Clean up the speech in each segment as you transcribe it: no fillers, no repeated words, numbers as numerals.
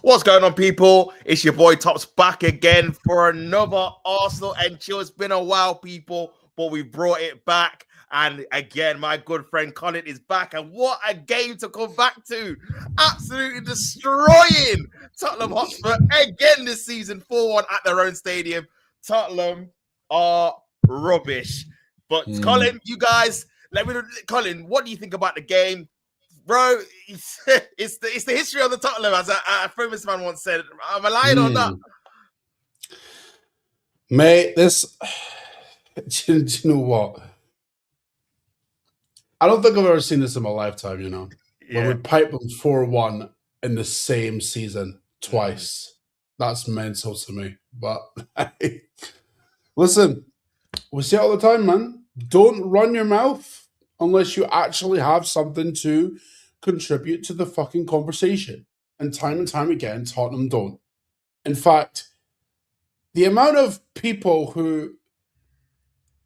What's going on, people? It's your boy Tops back again for another Arsenal and Chill. It's been a while, people, but we brought it back. And again, my good friend Colin is back. And what a game to come back to. Absolutely destroying Tottenham Hotspur again this season, 4-1 at their own stadium. Tottenham are rubbish. But Colin, you guys, Colin, what do you think about the game? Bro, it's the history of the Tottenham, as a famous man once said. Am I lying on that? Mate, this... do you know what? I don't think I've ever seen this in my lifetime, you know? Yeah. When we piped them 4-1 in the same season twice. That's mental to me. But, listen, we say it all the time, man. Don't run your mouth unless you actually have something to contribute to the fucking conversation. And time again, Tottenham don't. In fact, the amount of people who,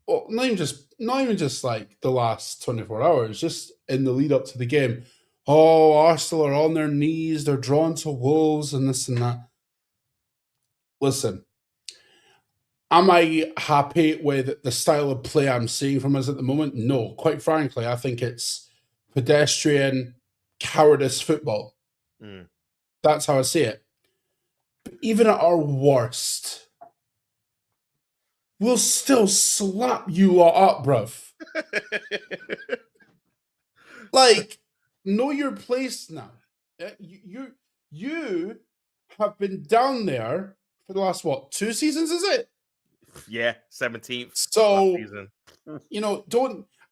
well, not even just like the last 24 hours, just in the lead up to the game, oh, Arsenal are on their knees, they're drawn to Wolves and this and that. Listen, am I happy with the style of play I'm seeing from us at the moment? No. Quite frankly, I think it's pedestrian, cowardice football. That's how I see it. But even at our worst, we'll still slap you lot up, bruv. Like, know your place now. You have been down there for the last, what, 2 seasons, is it? Yeah, 17th. So, you know,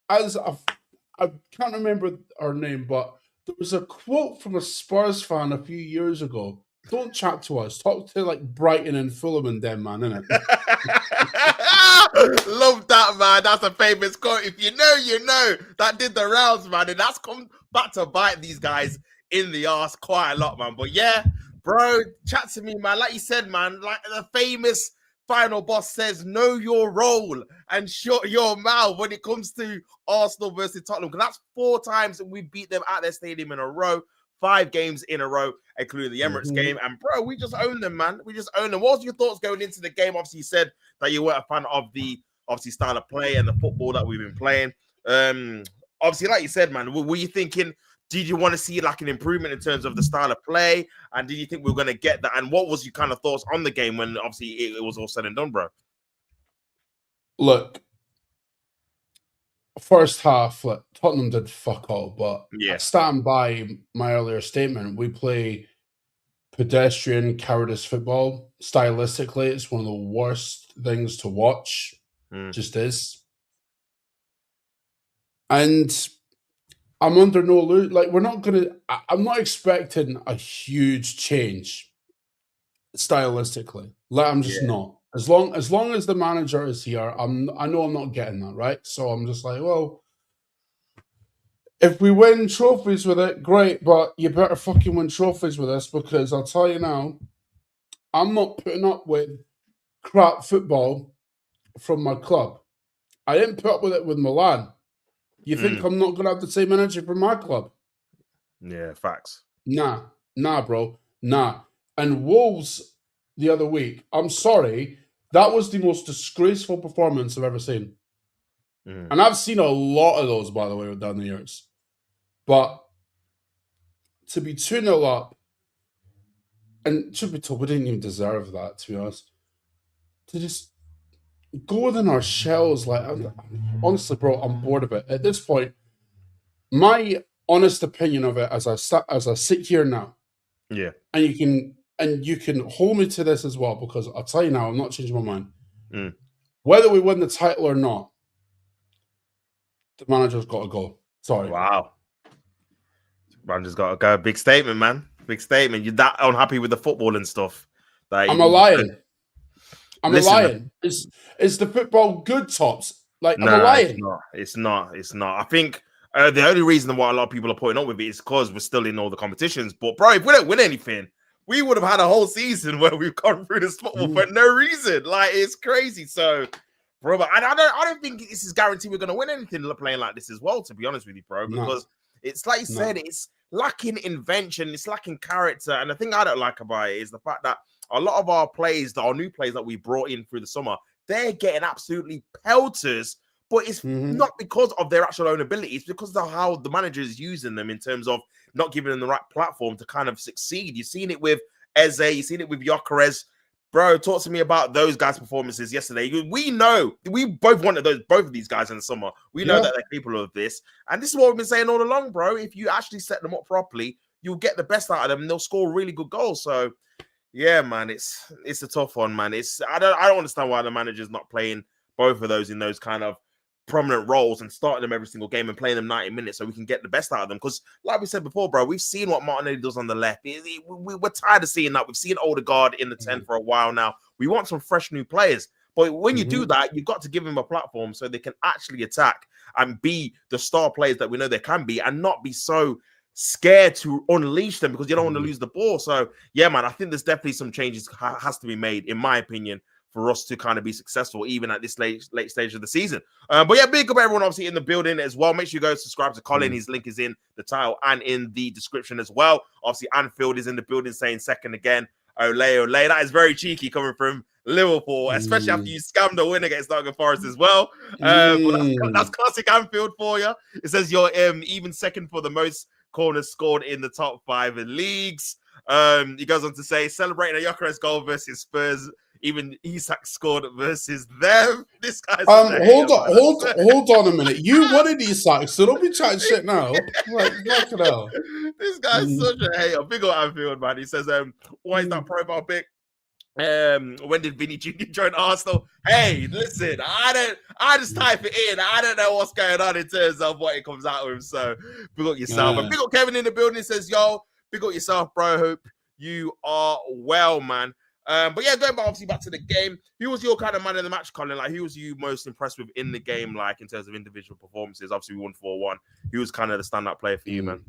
I can't remember her name, but there was a quote from a Spurs fan a few years ago. Don't chat to us. Talk to like Brighton and Fulham and them, man, innit? Love that, man. That's a famous quote. If you know, you know. That did the rounds, man. And that's come back to bite these guys in the arse quite a lot, man. But yeah, bro, chat to me, man. Like you said, man, like the famous final boss says, know your role and shut your mouth when it comes to Arsenal versus Tottenham. Because that's 4 times that we beat them at their stadium in a row. 5 games in a row, including the Emirates game. And, bro, we just own them, man. We just own them. What was your thoughts going into the game? Obviously, you said that you weren't a fan of the, obviously, style of play and the football that we've been playing. Obviously, like you said, man, were you thinking, did you want to see, like, an improvement in terms of the style of play? And did you think we were going to get that? And what was your kind of thoughts on the game when, obviously, it was all said and done, bro? Look, first half, like, Tottenham did fuck all, but I stand by my earlier statement. We play pedestrian, cowardice football. Stylistically, it's one of the worst things to watch. Just is. And I'm under no illusion. Like, I'm not expecting a huge change stylistically. Like, I'm just not. As long as the manager is here, I know I'm not getting that, right? So I'm just like, well, if we win trophies with it, great, but you better fucking win trophies with us, because I'll tell you now, I'm not putting up with crap football from my club. I didn't put up with it with Milan. You think I'm not going to have the same energy from my club? Yeah, facts. Nah, bro. Nah. And Wolves the other week, I'm sorry, that was the most disgraceful performance I've ever seen. And I've seen a lot of those, by the way, down the years. But to be 2-0 up, and truth be told, we didn't even deserve that, to be honest. To just go within our shells, like, honestly, bro, I'm bored of it. At this point, my honest opinion of it, as I sit here now, and you can hold me to this as well, because I'll tell you now, I'm not changing my mind. Whether we win the title or not, the manager's got to go. Sorry. Wow. Manager's got to go. Big statement, man. Big statement. You're that unhappy with the football and stuff. I'm a lion. I'm a lion. Is the football good, Tops? Like, I'm a lion. It's not. I think the only reason why a lot of people are putting up with it is because we're still in all the competitions. But, bro, if we don't win anything, we would have had a whole season where we've gone through this football for no reason. Like, it's crazy. So, bro, but I don't think this is guaranteed we're going to win anything playing like this as well, to be honest with you, bro. Because it's like you said, it's lacking invention, it's lacking character. And the thing I don't like about it is the fact that a lot of our players, our new players that we brought in through the summer, they're getting absolutely pelters. But it's not because of their actual own ability. It's because of how the manager is using them in terms of not giving them the right platform to kind of succeed. You've seen it with Eze, you've seen it with Gyökeres. Bro, talk to me about those guys' performances yesterday. We know we both wanted both of these guys in the summer. We know that they're capable of this, and this is what we've been saying all along, bro. If you actually set them up properly, you'll get the best out of them, and they'll score really good goals. So, yeah, man, it's a tough one, man. I don't understand why the manager's not playing both of those in those kind of prominent roles and starting them every single game and playing them 90 minutes so we can get the best out of them. Because, like we said before, bro, we've seen what Martinelli does on the left. We're tired of seeing that. We've seen Odegaard in the 10 for a while now. We want some fresh new players. But when you do that, you've got to give them a platform so they can actually attack and be the star players that we know they can be and not be so scared to unleash them because you don't want to lose the ball. So, yeah, man, I think there's definitely some changes has to be made, in my opinion, for us to kind of be successful, even at this late stage of the season. But yeah, big up everyone obviously in the building as well. Make sure you go subscribe to Colin. His link is in the title and in the description as well. Obviously, Anfield is in the building saying second again. Ole, ole. That is very cheeky coming from Liverpool, especially after you scammed the win against Nottingham Forest as well. But that's classic Anfield for you. It says you're even second for the most corners scored in the top 5 in leagues. He goes on to say, celebrating a Gyökeres goal versus Spurs. Even Isak scored versus them. This guy's hold on a minute. You wanted Isak, so don't be chatting shit now. Like, fucking hell. This guy's such a hater. Big old Anfield, man. He says, why is that profile pic? When did Vinny Jr. join Arsenal? Hey, listen, I just type it in. I don't know what's going on in terms of what it comes out with. So big up yourself. And big up Kevin in the building. Says, yo, big up yourself, bro. Hope you are well, man. But yeah, going back obviously back to the game, who was your kind of man of the match, Colin? Like, who was you most impressed with in the game, like in terms of individual performances? Obviously, we won 4-1. Who was kind of the standout player for you, man?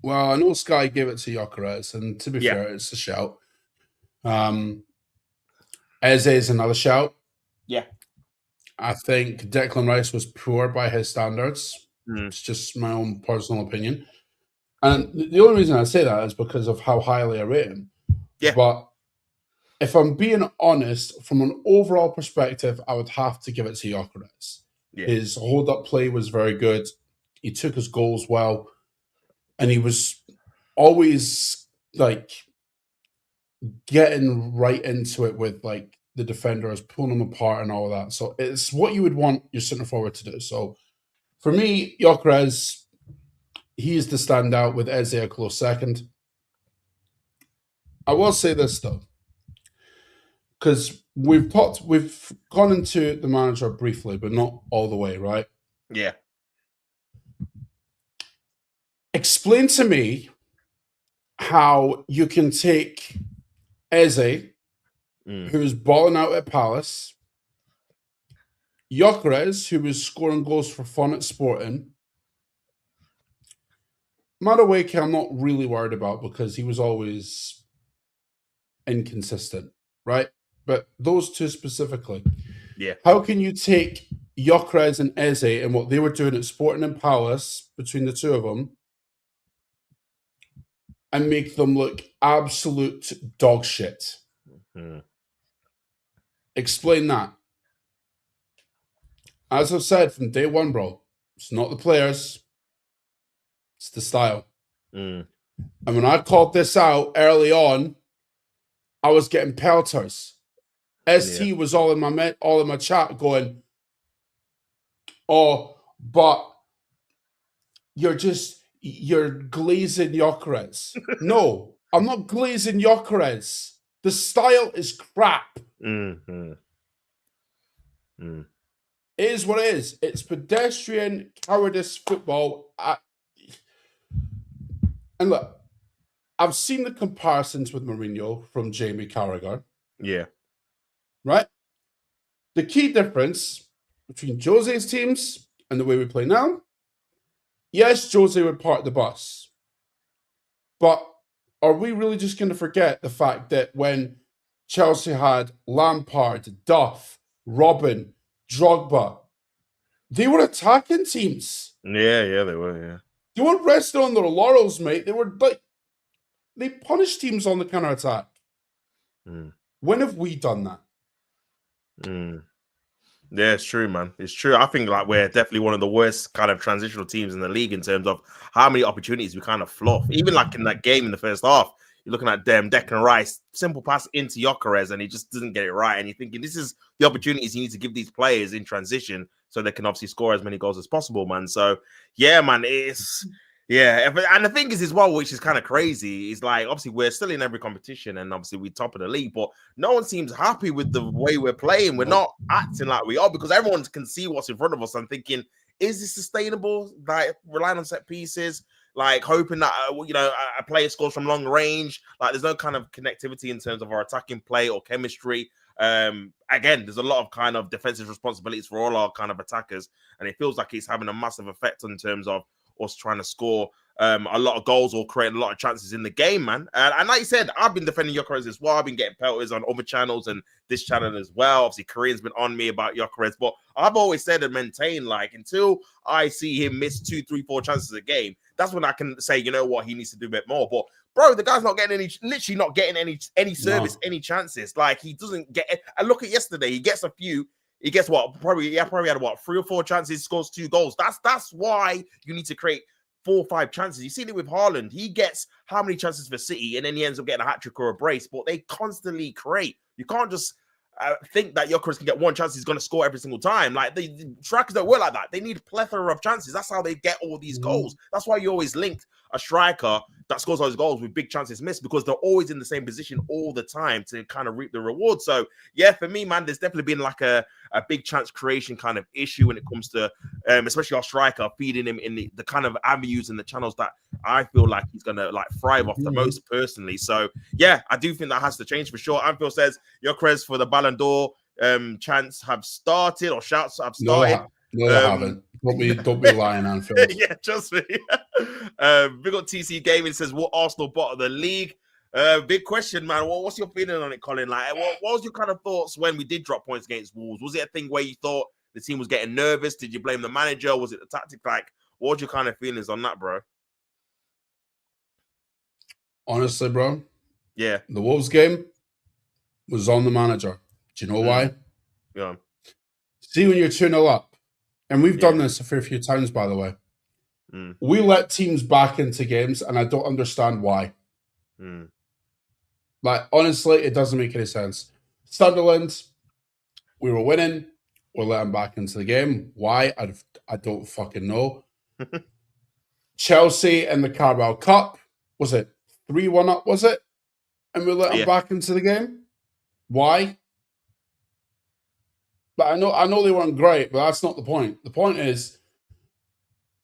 Well, I know Sky gave it to Gyökeres, and to be fair, it's a shout. Eze is another shout. Yeah. I think Declan Rice was poor by his standards. It's just my own personal opinion. And the only reason I say that is because of how highly I rate him. Yeah. But if I'm being honest, from an overall perspective, I would have to give it to Gyökeres. Yeah. His hold-up play was very good. He took his goals well. And he was always, like, getting right into it with, like, the defenders, pulling them apart and all of that. So it's what you would want your centre forward to do. So for me, Gyökeres, he's the standout with Eze a close second. I will say this, though, because we've gone into the manager briefly, but not all the way, right? Yeah. Explain to me how you can take Eze, who's balling out at Palace, Gyökeres, who was scoring goals for fun at Sporting. Madueke, I'm not really worried about because he was always inconsistent, right? But those two specifically. Yeah. How can you take Gyökeres and Eze and what they were doing at Sporting and Palace between the two of them and make them look absolute dog shit? Explain that. As I've said from day one, bro, it's not the players, it's the style. And when I called this out early on, I was getting pelters. ST was all in my chat going, oh, but you're glazing Gyökeres. No, I'm not glazing Gyökeres. The style is crap. It is what it is. It's pedestrian cowardice football. And look, I've seen the comparisons with Mourinho from Jamie Carragher. Yeah. Right? The key difference between Jose's teams and the way we play now, yes, Jose would park the bus. But are we really just going to forget the fact that when Chelsea had Lampard, Duff, Robin, Drogba, they were attacking teams. Yeah, they were, yeah. They They weren't resting on their laurels, mate. They were like, they punished teams on the counter attack. When have we done that? Yeah, it's true, man. It's true. I think like we're definitely one of the worst kind of transitional teams in the league in terms of how many opportunities we kind of fluff. Even like in that game in the first half, you're looking at them, Declan Rice, simple pass into Gyökeres, and he just doesn't get it right. And you're thinking, this is the opportunities you need to give these players in transition so they can obviously score as many goals as possible, man. So, yeah, man, it's... Yeah, and the thing is as well, which is kind of crazy, is like, obviously, we're still in every competition, and obviously, we're top of the league, but no one seems happy with the way we're playing. We're not acting like we are, because everyone can see what's in front of us and thinking, is this sustainable? Like, relying on set pieces, like, hoping that, a player scores from long range. Like, there's no kind of connectivity in terms of our attacking play or chemistry. Again, there's a lot of kind of defensive responsibilities for all our kind of attackers, and it feels like it's having a massive effect in terms of us trying to score a lot of goals or create a lot of chances in the game, man. And like you said, I've been defending Gyökeres as well. I've been getting pelters on other channels and this channel as well. Obviously, Korean's been on me about Gyökeres, but I've always said and maintained, like, until I see him miss 2, 3, 4 chances a game, that's when I can say, you know what, he needs to do a bit more. But bro, the guy's not getting literally not getting any service, any chances. Like, he doesn't get it. And look at yesterday, he gets a few. He gets probably had 3 or 4 chances, scores 2 goals. That's why you need to create 4 or 5 chances. You've seen it with Haaland. He gets how many chances for City, and then he ends up getting a hat-trick or a brace, but they constantly create. You can't just think that Gyökeres can get 1 chance, he's going to score every single time. Like, the strikers don't work like that. They need a plethora of chances. That's how they get all these goals. That's why you always linked a striker that scores all those goals with big chances missed, because they're always in the same position all the time to kind of reap the reward. So, yeah, for me, man, there's definitely been like a big chance creation kind of issue when it comes to, especially our striker, feeding him in the kind of avenues and the channels that I feel like he's going to like thrive off the most personally. So, yeah, I do think that has to change for sure. Anfield says Gyökeres for the Ballon d'Or chants have started, or shouts have started. No, they haven't. Don't be lying, Anfield. Yeah, trust me. Big up TC Gaming says, what Arsenal bottom of the league? Big question, man. What's your feeling on it, Colin? Like, what was your kind of thoughts when we did drop points against Wolves? Was it a thing where you thought the team was getting nervous? Did you blame the manager? Was it the tactic? Like, what was your kind of feelings on that, bro? Honestly, bro. Yeah. The Wolves game was on the manager. Do you know why? Yeah. See, when you're 2-0 up, and we've done this a fair few times, by the way, we let teams back into games, and I don't understand why. Like, honestly, it doesn't make any sense. Sunderland, we were winning. We're letting back into the game. Why? I don't fucking know. Chelsea in the Carabao Cup, was it 3-1 up, was it? And we let them back into the game? Why? But I know they weren't great, but that's not the point. The point is,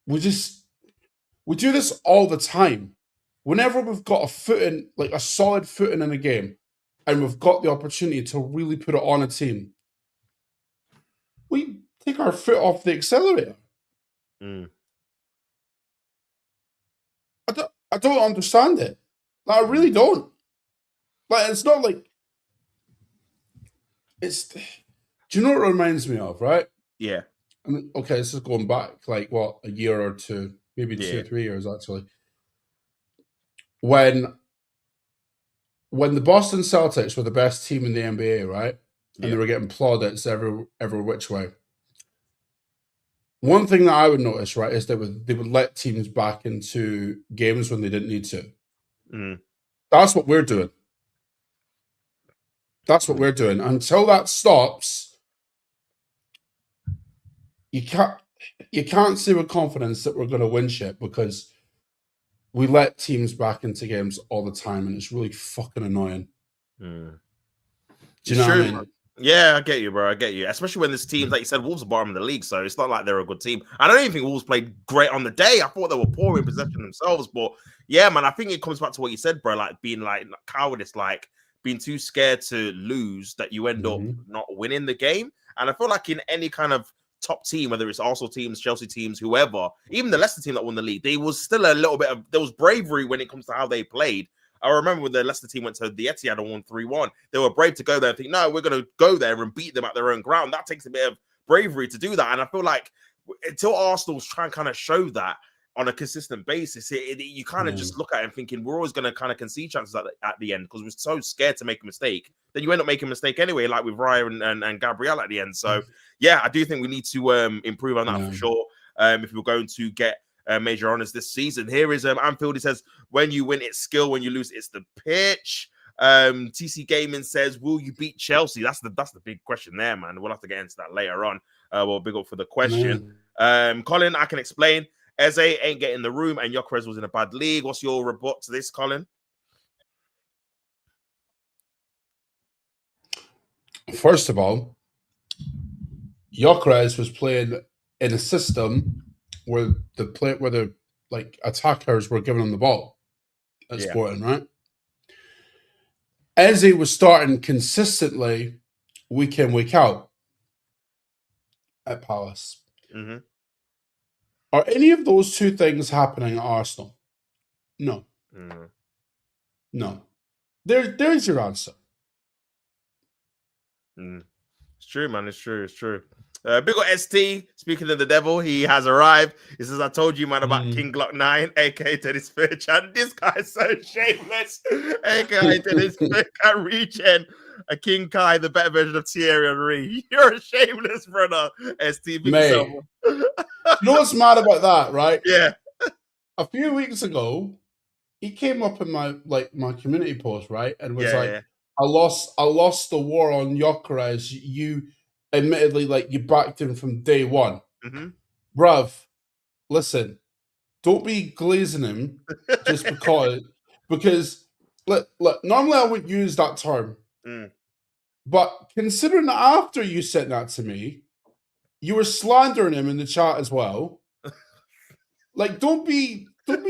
we do this all the time. Whenever we've got a footing, like a solid footing in a game, and we've got the opportunity to really put it on a team, we take our foot off the accelerator. I don't understand it. Like, I really don't. Like, it's not like it's. Do you know what it reminds me of, right? Yeah. I mean, okay, this is going back like what, a year or two, maybe 2 or 3 years actually. When the Boston Celtics were the best team in the NBA, right? And they were getting plaudits every which way. One thing that I would notice, right, is they would let teams back into games when they didn't need to. That's what we're doing. That's what we're doing. Until that stops, you can't say with confidence that we're going to win shit, because we let teams back into games all the time, and it's really fucking annoying. Do you know what I mean? Yeah, I get you, bro. I get you. Especially when this team, like you said, Wolves are bottom of the league, so it's not like they're a good team. I don't even think Wolves played great on the day. I thought they were poor in possession themselves, but yeah, man, I think it comes back to what you said, bro. Like being like cowardice, like being too scared to lose that you end up not winning the game. And I feel like in any kind of top team, whether it's Arsenal teams, Chelsea teams, whoever, even the Leicester team that won the league, there was still a little bit of, there was bravery when it comes to how they played. I remember when the Leicester team went to the Etihad and won 3-1, they were brave to go there and think, no, we're going to go there and beat them at their own ground. That takes a bit of bravery to do that. And I feel like until Arsenal's trying to kind of show that, on a consistent basis, you kind of just look at it and thinking we're always going to kind of concede chances at the end because we're so scared to make a mistake. Then you end up making a mistake anyway, like with Raya and Gabriel at the end. So, yeah, I do think we need to improve on that for sure if we're going to get major honours this season. Here is Anfield. He says, when you win, it's skill. When you lose, it's the pitch. TC Gaming says, will you beat Chelsea? That's the big question there, man. We'll have to get into that later on. Well, big up for the question. Colin, I can explain. Eze ain't getting the room and Gyökeres was in a bad league. What's your rebut to this, Colin? First of all, Gyökeres was playing in a system where the like attackers were giving him the ball at Sporting, right? Eze was starting consistently week in, week out at Palace. Mm-hmm. Are any of those two things happening at Arsenal? No. No. There's your answer. It's true, man. It's true. Big ol' ST, speaking of the devil, he has arrived. He says, I told you, man, about King Glock 9, aka Dennis Fairchan. This guy's so shameless, aka Dennis Fairchan regen. A King Kai, the better version of Thierry Henry. You're a shameless brother, ST. Mate, you know what's mad about that, right? Yeah. A few weeks ago, he came up in my community post, right? And was I lost the war on Gyökeres. You admittedly, you backed him from day one. Bruv, listen, don't be glazing him just because look, normally I would use that term. But considering that after you said that to me, you were slandering him in the chat as well. Don't be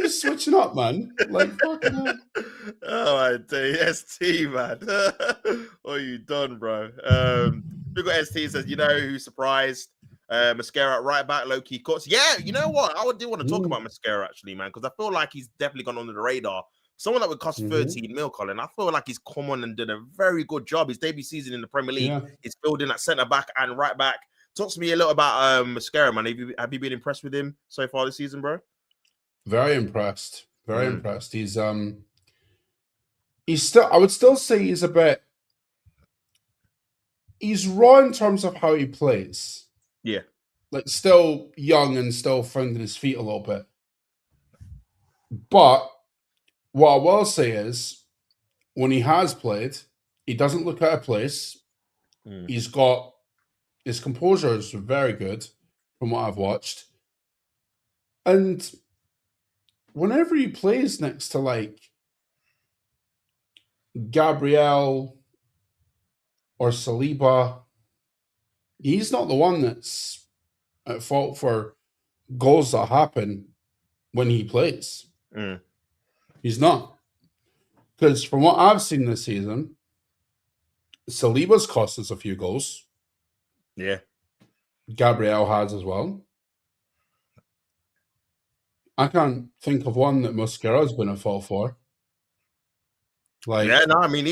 switching up, man. Fucking hell. Oh, I tell you, ST, man. What you done, bro? Big ol' ST says, you know who's surprised? Mascara at right back, low-key cuts. Yeah, you know what? I do want to talk about Mascara, actually, man, because I feel like he's definitely gone under the radar. Someone that would cost 13 mil, Colin. I feel like he's come on and did a very good job. His debut season in the Premier League, he's filled in at centre-back and right-back. Talk to me a little about Mascara, man. Have you been impressed with him so far this season, bro? Very impressed. Very impressed. He's still, I would still say he's raw in terms of how he plays. Yeah. Still young and still finding his feet a little bit. But what I will say is, when he has played, he doesn't look out of place. He's got, his composure is very good from what I've watched. And whenever he plays next to Gabriel or Saliba, he's not the one that's at fault for goals that happen when he plays. He's not. Because from what I've seen this season, Saliba's cost us a few goals. Yeah. Gabriel has as well. I can't think of one that Mascara's been at fault for. I mean,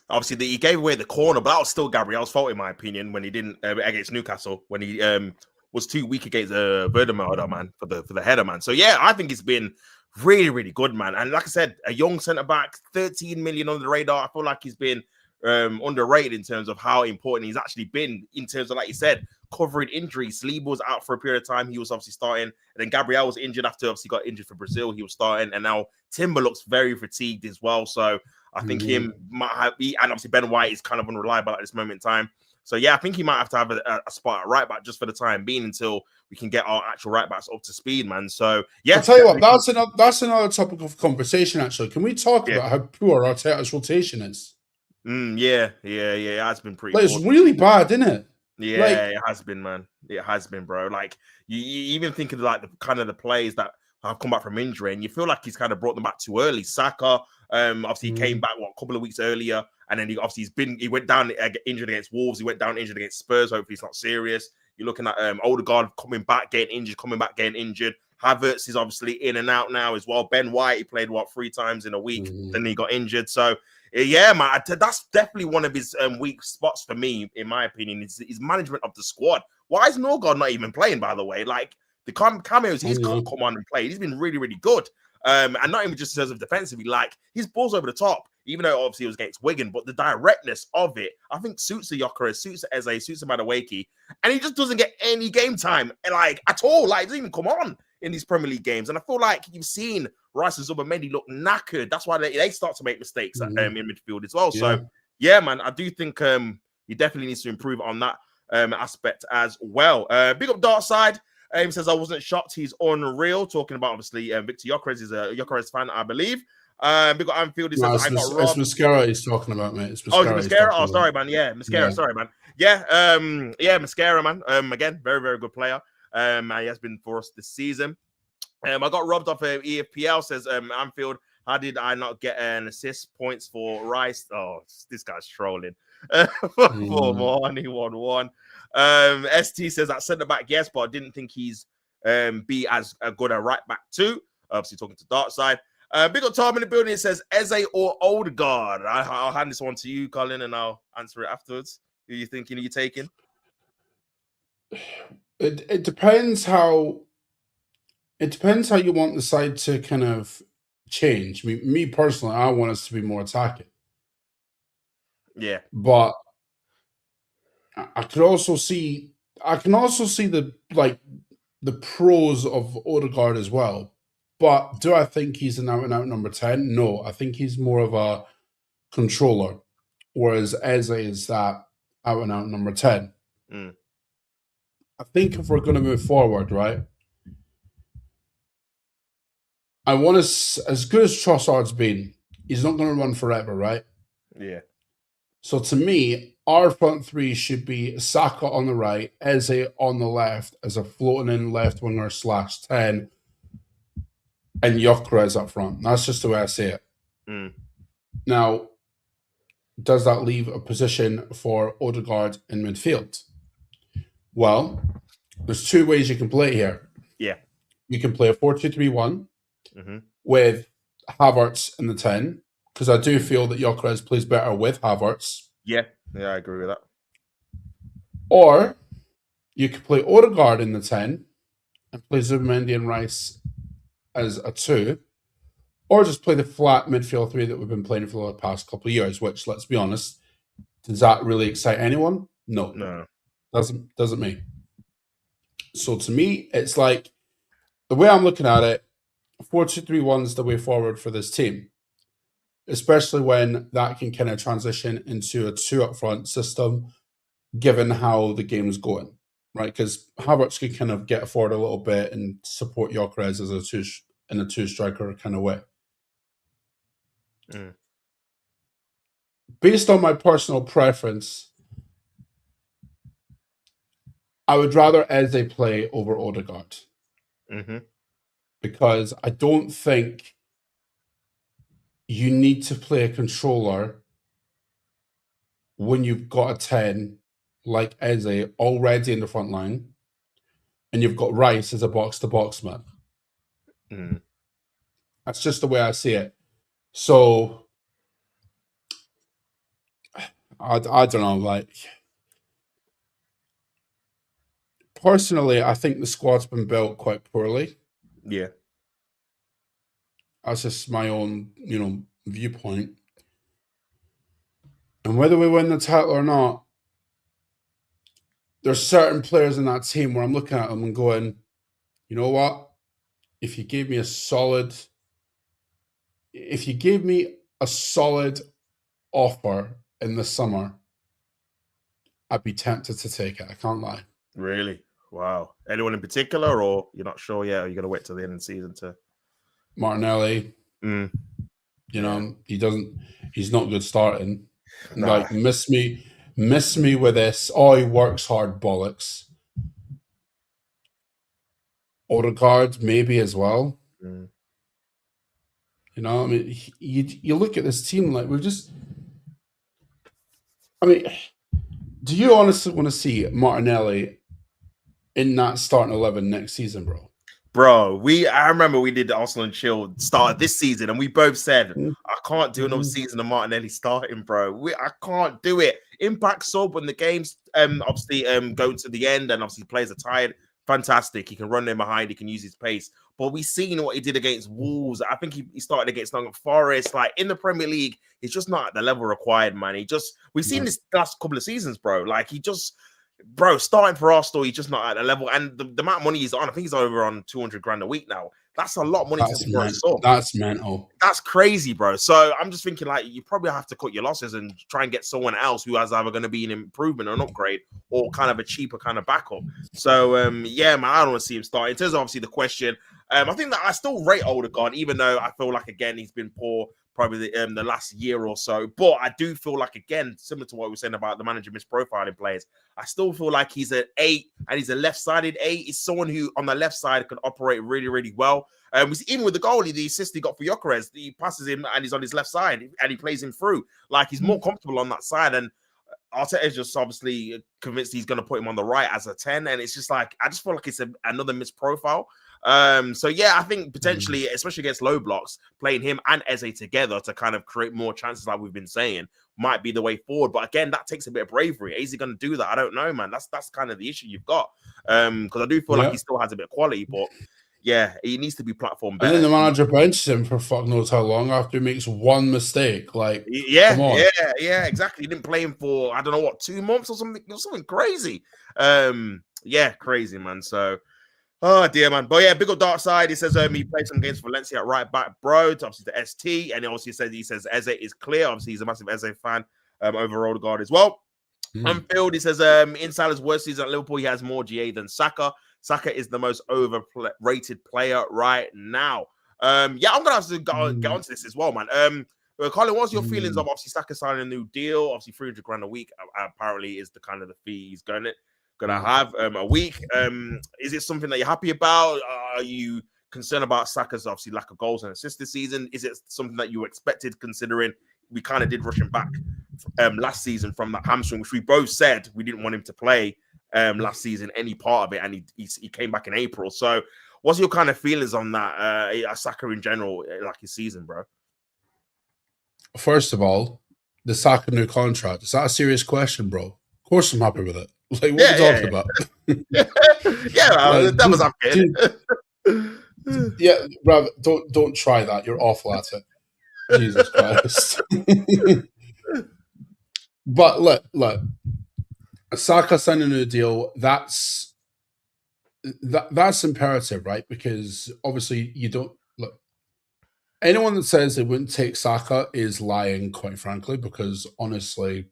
obviously he gave away the corner, but that was still Gabriel's fault, in my opinion, when he didn't against Newcastle, when he was too weak against Verdemelder, man, for the header, man. So yeah, I think it's been really, really good, man. And like I said, a young centre back, 13 million on the radar. I feel like he's been underrated in terms of how important he's actually been in terms of, like you said, covering injuries. Saliba was out for a period of time. He was obviously starting. And then Gabriel was injured after obviously got injured for Brazil. He was starting. And now Timber looks very fatigued as well. So I think him might have, and obviously Ben White is kind of unreliable at this moment in time. So yeah, I think he might have to have a spot at right back just for the time being until we can get our actual right backs up to speed, man. So yeah, I'll tell you what, that's another topic of conversation. Actually, can we talk about how poor Arteta's rotation is? Yeah, it has been pretty. It's really bad, isn't it? Yeah, it has been, man. It has been, bro. You even think of the kind of the plays that have come back from injury, and you feel like he's kind of brought them back too early. Saka, obviously he came back a couple of weeks earlier, and then he went down injured against Wolves. He went down injured against Spurs. Hopefully it's not serious. You're looking at Odegaard coming back, getting injured. Havertz is obviously in and out now as well. Ben White, he played 3 times in a week, then he got injured. So yeah, man, that's definitely one of his weak spots for me, in my opinion, is his management of the squad. Why is Norgard not even playing, by the way? The cameos he's come on and played, he's been really, really good. And not even just in terms of defensively, like his balls over the top, even though obviously it was against Wigan, but the directness of it, I think suits the Gyökeres, suits the Eze, suits the Madueke, and he just doesn't get any game time, like at all. Like, it doesn't even come on in these Premier League games. And I feel like you've seen Rice and Zubomendi look knackered. That's why they start to make mistakes in midfield as well. Yeah. So, yeah, man, I do think he definitely needs to improve on that aspect as well. Big up Dark Side. He says, I wasn't shocked. He's unreal. Talking about, obviously, Victor Gyökeres is a Gyökeres fan, I believe. Big up Anfield. He says, it's Mascara he's talking about, mate. It's Mascara. Oh, sorry, man. Yeah, Mascara. Yeah. Sorry, man. Yeah, Mascara, man. Again, very, very good player. He has been for us this season. I got robbed off EFPL, says Anfield. How did I not get an assist points for Rice? Oh, this guy's trolling. 4-1, he won 1. ST says at centre back, yes, but I didn't think he's be as good a right back too. Obviously, talking to Dark Side. Big up Tom in the building. It says Eze or Odegaard. I'll hand this one to you, Colin, and I'll answer it afterwards. Who are you thinking? Are you taking? It depends how. It depends how you want the side to kind of change. Me personally, I want us to be more attacking. Yeah, but I can also see the pros of Odegaard as well. But do I think he's an out-and-out number 10? No, I think he's more of a controller, whereas Eze is that out-and-out number 10. I think if we're going to move forward, right, I want us, as good as Trossard's been, he's not going to run forever, right? Yeah. So to me, our front three should be Saka on the right, Eze on the left as a floating in left winger /10, and Gyökeres up front. That's just the way I see it. Now, does that leave a position for Odegaard in midfield? Well, there's 2 ways you can play here. Yeah. You can play a 4-2-3-1 with Havertz in the 10, because I do feel that Gyökeres plays better with Havertz. Yeah, I agree with that. Or you could play Odegaard in the 10 and play Zubimendi and Rice as a 2, or just play the flat midfield 3 that we've been playing for the past couple of years, which, let's be honest, does that really excite anyone? No. Doesn't me. So to me, it's like, the way I'm looking at it, 4-2-3-1 is the way forward for this team, especially when that can kind of transition into a 2 up front system, given how the game is going, right? Because Havertz can kind of get forward a little bit and support Gyökeres as in a 2-striker kind of way. Based on my personal preference, I would rather Eze play over Odegaard. Because I don't think you need to play a controller when you've got a 10 like Eze already in the front line and you've got Rice as a box-to-box man. That's just the way I see it. So, I don't know, like, personally, I think the squad's been built quite poorly. Yeah. That's just my own, viewpoint. And whether we win the title or not, there's certain players in that team where I'm looking at them and going, you know what? If you gave me a solid offer in the summer, I'd be tempted to take it. I can't lie. Really? Wow. Anyone in particular, or you're not sure yet? Or you're going to wait till the end of the season to? Martinelli. He's not good starting. Nah. Like, miss me with this. Oh, he works hard, bollocks. Odegaard, maybe as well. You look at this team, like, do you honestly want to see Martinelli in that starting 11 next season, bro? Bro, I remember we did the Arsenal and Chill start this season, and we both said, I can't do another season of Martinelli starting, bro. I can't do it. Impact sub when the game's obviously going to the end, and obviously players are tired. fantastic. He can run in behind. He can use his pace. But we've seen what he did against Wolves. I think he started against Nottingham Forest. Like in the Premier League, he's just not at the level required, man. We've seen this last couple of seasons, bro. Like starting for Arsenal, he's just not at the level. And the amount of money he's on, I think he's over on 200 grand a week now. That's a lot of money for a sub. That's mental. That's crazy, bro. So I'm just thinking, like, you probably have to cut your losses and try and get someone else who has either going to be an improvement or an upgrade or kind of a cheaper kind of backup. So, yeah, man, I don't want to see him start. In terms of obviously the question, I think that I still rate Odegaard, even though I feel like, again, he's been poor probably the last year or so. But I do feel like, again, similar to what we were saying about the manager misprofiling players, I still feel like he's an 8 and he's a left-sided 8. He's someone who on the left side can operate really, really well. Even with the goalie, the assist he got for Gyökeres, he passes him and he's on his left side and he plays him through. Like he's more comfortable on that side. And Arteta is just obviously convinced he's going to put him on the right as a 10. And it's just like, I just feel like it's another misprofile. So yeah, I think potentially, especially against low blocks, playing him and Eze together to kind of create more chances, like we've been saying, might be the way forward. But again, that takes a bit of bravery. Is he going to do that? I don't know, man. That's kind of the issue you've got. Because I do feel like he still has a bit of quality, but yeah, he needs to be platform better. And then the manager benches him for fuck knows how long after he makes one mistake. Like, yeah, exactly. He didn't play him for, I don't know what, 2 months or something. It was something crazy. Yeah, crazy, man. So, oh dear, man. But yeah, big up dark side. He says he played some games for Valencia at right back, bro. Obviously the ST, and he says Eze is clear. Obviously, he's a massive Eze fan over Odegaard as well. Anfield, he says in Salah's worst season at Liverpool, he has more GA than Saka. Saka is the most overrated player right now. Yeah, I'm gonna have to get onto this as well, man. Colin, what's your feelings of obviously Saka signing a new deal? Obviously, 300 grand a week apparently is the kind of the fee he's gonna have a week. Is it something that you're happy about? Are you concerned about Saka's obviously lack of goals and assists this season? Is it something that you expected, considering we kind of did rush him back last season from that hamstring, which we both said we didn't want him to play last season, any part of it, and he came back in April. So what's your kind of feelings on that, Saka in general, like his season, bro? First of all, the Saka new contract, is that a serious question, bro? Of course I'm happy with it. Like, what are you talking about? That was up. Yeah, Rav, don't try that. You're awful at it. Jesus Christ. But look, Saka signing a new deal, that's imperative, right? Because obviously you don't look. Anyone that says they wouldn't take Saka is lying, quite frankly, because honestly,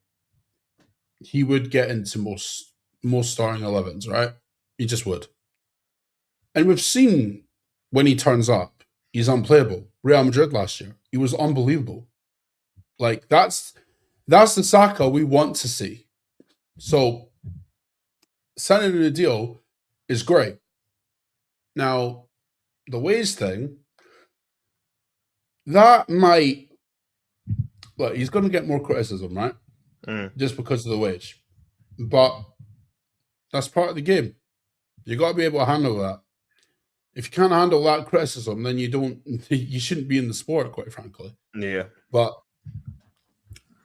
he would get into most starting 11s, right? He just would. And we've seen when he turns up, he's unplayable. Real Madrid last year, he was unbelievable. Like that's the Saka we want to see. So signing a new deal is great. Now, the wage thing, that might look, he's going to get more criticism, right? Just because of the wage. But that's part of the game. You got to be able to handle that. If you can't handle that criticism, then you shouldn't be in the sport, quite frankly. Yeah. But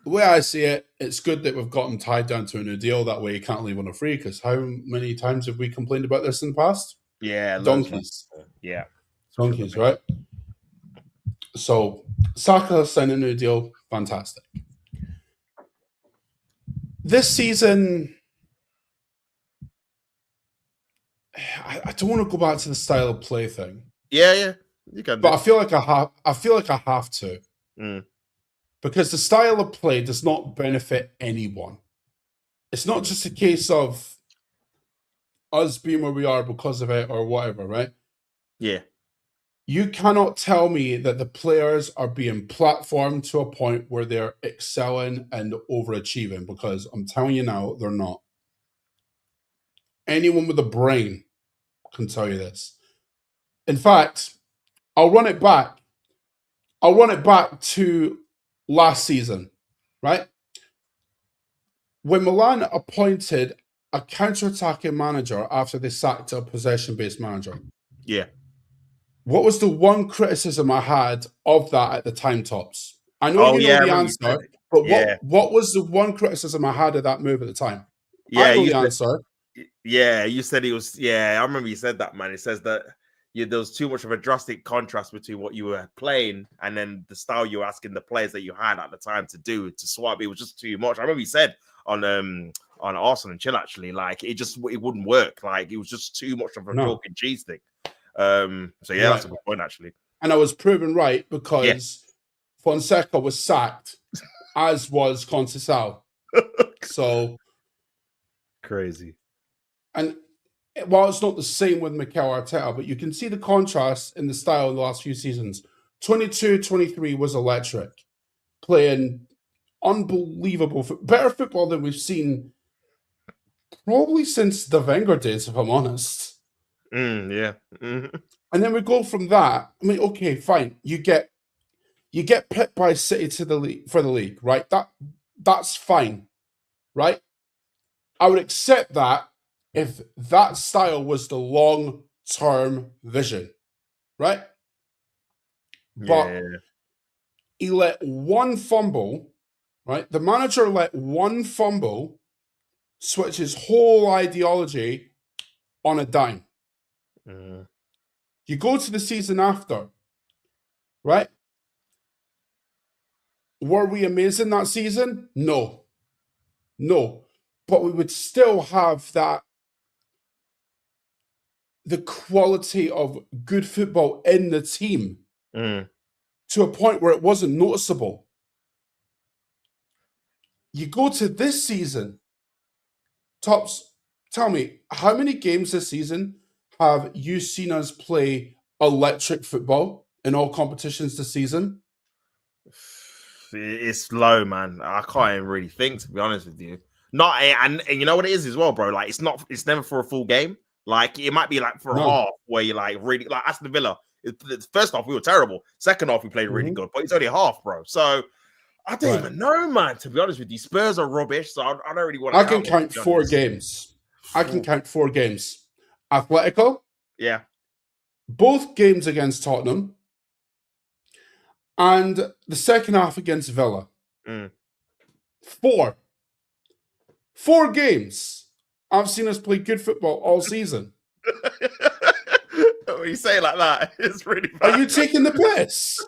the way I see it, it's good that we've got him tied down to a new deal. That way he can't leave on a free, because how many times have we complained about this in the past? Yeah. Donkeys. Yeah. Donkeys, right? So Saka signing a new deal, fantastic. This season, I don't want to go back to the style of play thing. Yeah, you can. But I feel like I have to, because the style of play does not benefit anyone. It's not just a case of us being where we are because of it or whatever, right? Yeah. You cannot tell me that the players are being platformed to a point where they're excelling and overachieving, because I'm telling you now, they're not. Anyone with a brain can tell you this. In fact, I'll run it back to last season, right? When Milan appointed a counter-attacking manager after they sacked a possession-based manager. Yeah. What was the one criticism I had of that at the time, Tops? I know you know the answer, but what was the one criticism I had of that move at the time? Yeah, I know the answer. Yeah, you said it was. Yeah, I remember you said that, man. It says that there was too much of a drastic contrast between what you were playing and then the style you were asking the players that you had at the time to do to swap. It was just too much. I remember you said on Arsenal and Chill, actually, like it wouldn't work. Like it was just too much of a chalk and cheese thing. So yeah, that's a good point, actually. And I was proven right Yeah. because Fonseca was sacked, as was Conceição. So crazy. And while it's not the same with Mikel Arteta, but you can see the contrast in the style in the last few seasons. 22-23 was electric, playing unbelievable, better football than we've seen probably since the Wenger days, if I'm honest. Yeah. And then we go from that. I mean, okay, fine. You get picked by City to the league for the league, right? That's fine, right? I would accept that if that style was the long-term vision, right? But he let one fumble, right? The manager let one fumble switch his whole ideology on a dime. You go to the season after, right? Were we amazing that season? No. But we would still have the quality of good football in the team to a point where it wasn't noticeable. You go to this season, Tops, tell me, how many games this season have you seen us play electric football in all competitions this season? It's low, man. I can't even really think, to be honest with you. Not and you know what it is as well, bro. Like it's never for a full game. Like it might be like for a half where you like really like Aston Villa. First half we were terrible. Second half we played really good, but it's only a half, bro. So I don't even know, man. To be honest with you, Spurs are rubbish. So I don't really want to. I can count 4 games. I can count 4 games. Atletico. Yeah. Both games against Tottenham. And the second half against Villa. 4 games. I've seen us play good football all season. When you say it like that, it's really bad. Are you taking the piss?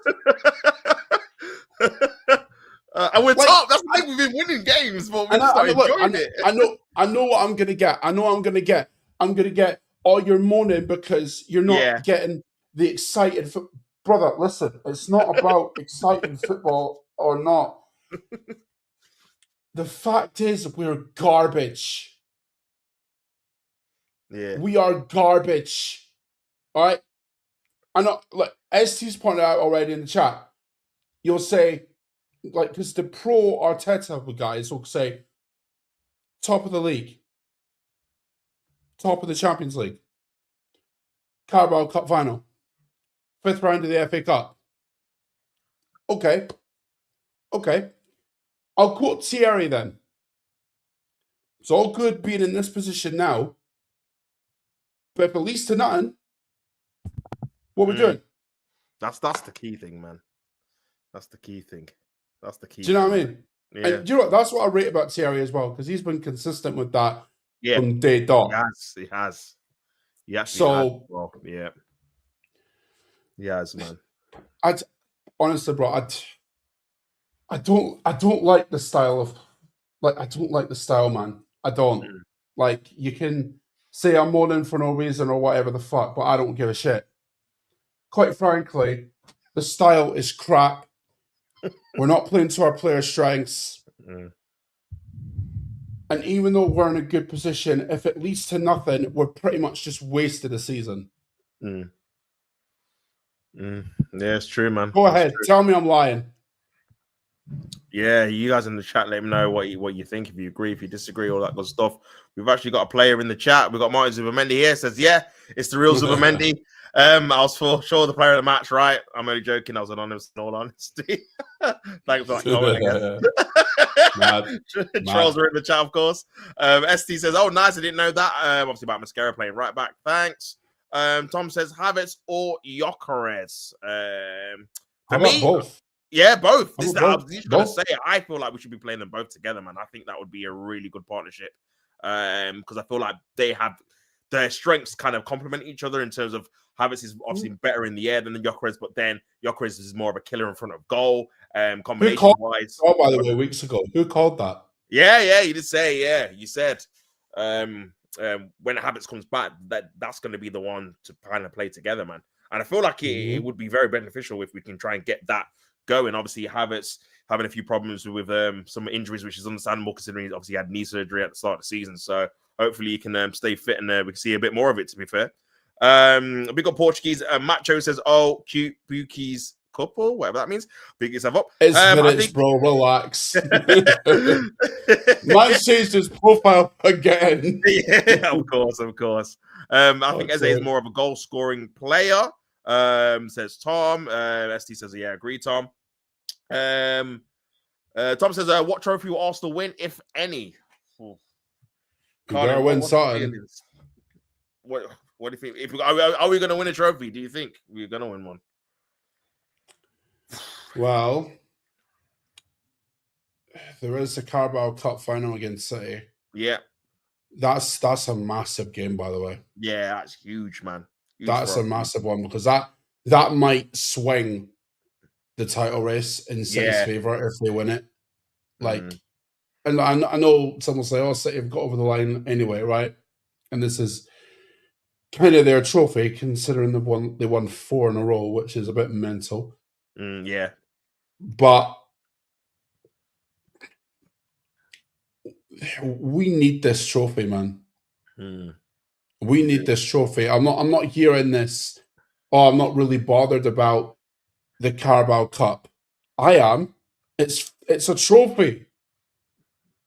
And we're top. That's the thing. We've been winning games, but we're just not enjoying it. I know what I'm gonna get. I'm gonna get all your moaning because you're not getting the excited brother. Listen, it's not about exciting football or not. The fact is, we're garbage. Yeah, we are garbage. All right. I know. Like ST's pointed out already in the chat. You'll say, like, because the pro Arteta guys will say, top of the league, top of the Champions League, Carabao Cup final, 5th round of the FA Cup. Okay. I'll quote Thierry then. It's all good being in this position now, but if it leads to nothing, what we're doing? That's the key thing, man. That's the key thing. Do you know what I mean? Yeah. And do you know what? That's what I rate about Thierry as well, because he's been consistent with that from day dot. He has. He actually has. Well, yeah. He has, man. Honestly, bro, I don't like the style of, like, I don't like the style, man. I don't. Like, you can say I'm moaning for no reason or whatever the fuck, but I don't give a shit. Quite frankly, the style is crap. We're not playing to our players' strengths. And even though we're in a good position, if it leads to nothing, we're pretty much just wasted a season. Yeah, it's true, man. Go ahead. Tell me I'm lying. Yeah, you guys in the chat, let me know what you think, if you agree, if you disagree, all that good stuff. We've actually got a player in the chat. We've got Martin Zubimendi here. Says, yeah, it's the real Zubimendi. I was for sure the player of the match, right? I'm only joking. I was anonymous in all honesty. Thanks for that comment, Charles were in the chat, of course. ST says, oh, nice. I didn't know that. Obviously about Mascara playing right back. Thanks. Tom says, Havertz or Gyökeres. For me, both? Yeah, both. I was just going to say, I feel like we should be playing them both together, man. I think that would be a really good partnership. because I feel like they have their strengths kind of complement each other in terms of Havertz is obviously better in the air than Gyökeres, but then Gyökeres is more of a killer in front of goal, Who called combination-wise. that, by the way, weeks ago? Who called that? Yeah, you did say, you said when Havertz comes back, that's going to be the one to kind of play together, man. And I feel like it would be very beneficial if we can try and get that going. Obviously, Havertz having a few problems with some injuries, which is understandable considering he obviously had knee surgery at the start of the season. So hopefully he can stay fit and we can see a bit more of it, to be fair. We got Portuguese. Macho says, "Oh, cute Buki's couple, whatever that means. Pick yourself up." It's minutes, bro. Relax. Man changed his profile again. Yeah, of course. I think Eze is more of a goal-scoring player. Says Tom. ST says, "Yeah, agree, Tom." Tom says, "What trophy will Arsenal win, if any?" You better win something. What do you think? Are we going to win a trophy? Do you think we're going to win one? Well, there is a Carabao Cup final against City. Yeah. That's a massive game, by the way. Yeah, that's huge, man. That's a massive one because that might swing the title race in City's favor if they win it. And I know someone will say, "Oh, City have got over the line anyway, right?" And this is kind of their trophy, considering they won 4 in a row, which is a bit mental. Yeah, but we need this trophy, man. We need this trophy. I'm not hearing this. Oh, I'm not really bothered about the Carabao Cup. I am. It's a trophy.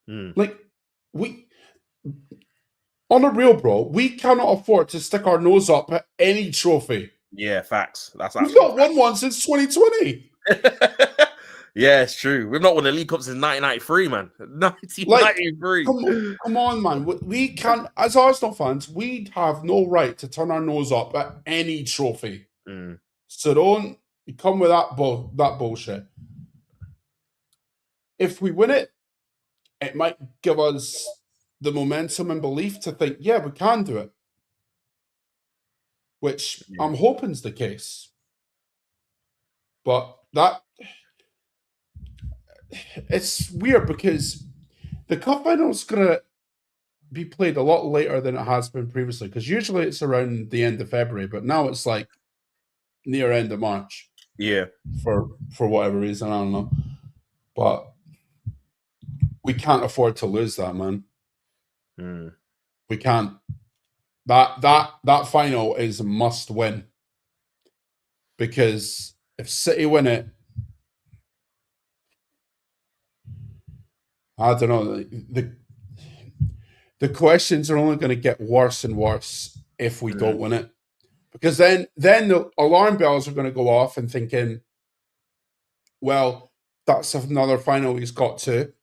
Like we. On a real, bro, we cannot afford to stick our nose up at any trophy. Yeah, facts. We've not won one since 2020. Yeah, it's true. We've not won the League Cup since 1993, man. 1993. Come on, man. We can't, as Arsenal fans, we have no right to turn our nose up at any trophy. So don't come with that bullshit. If we win it, it might give us the momentum and belief to think, yeah, we can do it. Which I'm hoping is the case. But it's weird because the cup final is going to be played a lot later than it has been previously, because usually it's around the end of February, but now it's like near end of March. Yeah. For whatever reason, I don't know. But we can't afford to lose that, man. We can't. That final is a must win. Because if City win it, I don't know. The questions are only going to get worse and worse if we don't win it. Because then the alarm bells are going to go off and thinking, well, that's another final he's got to.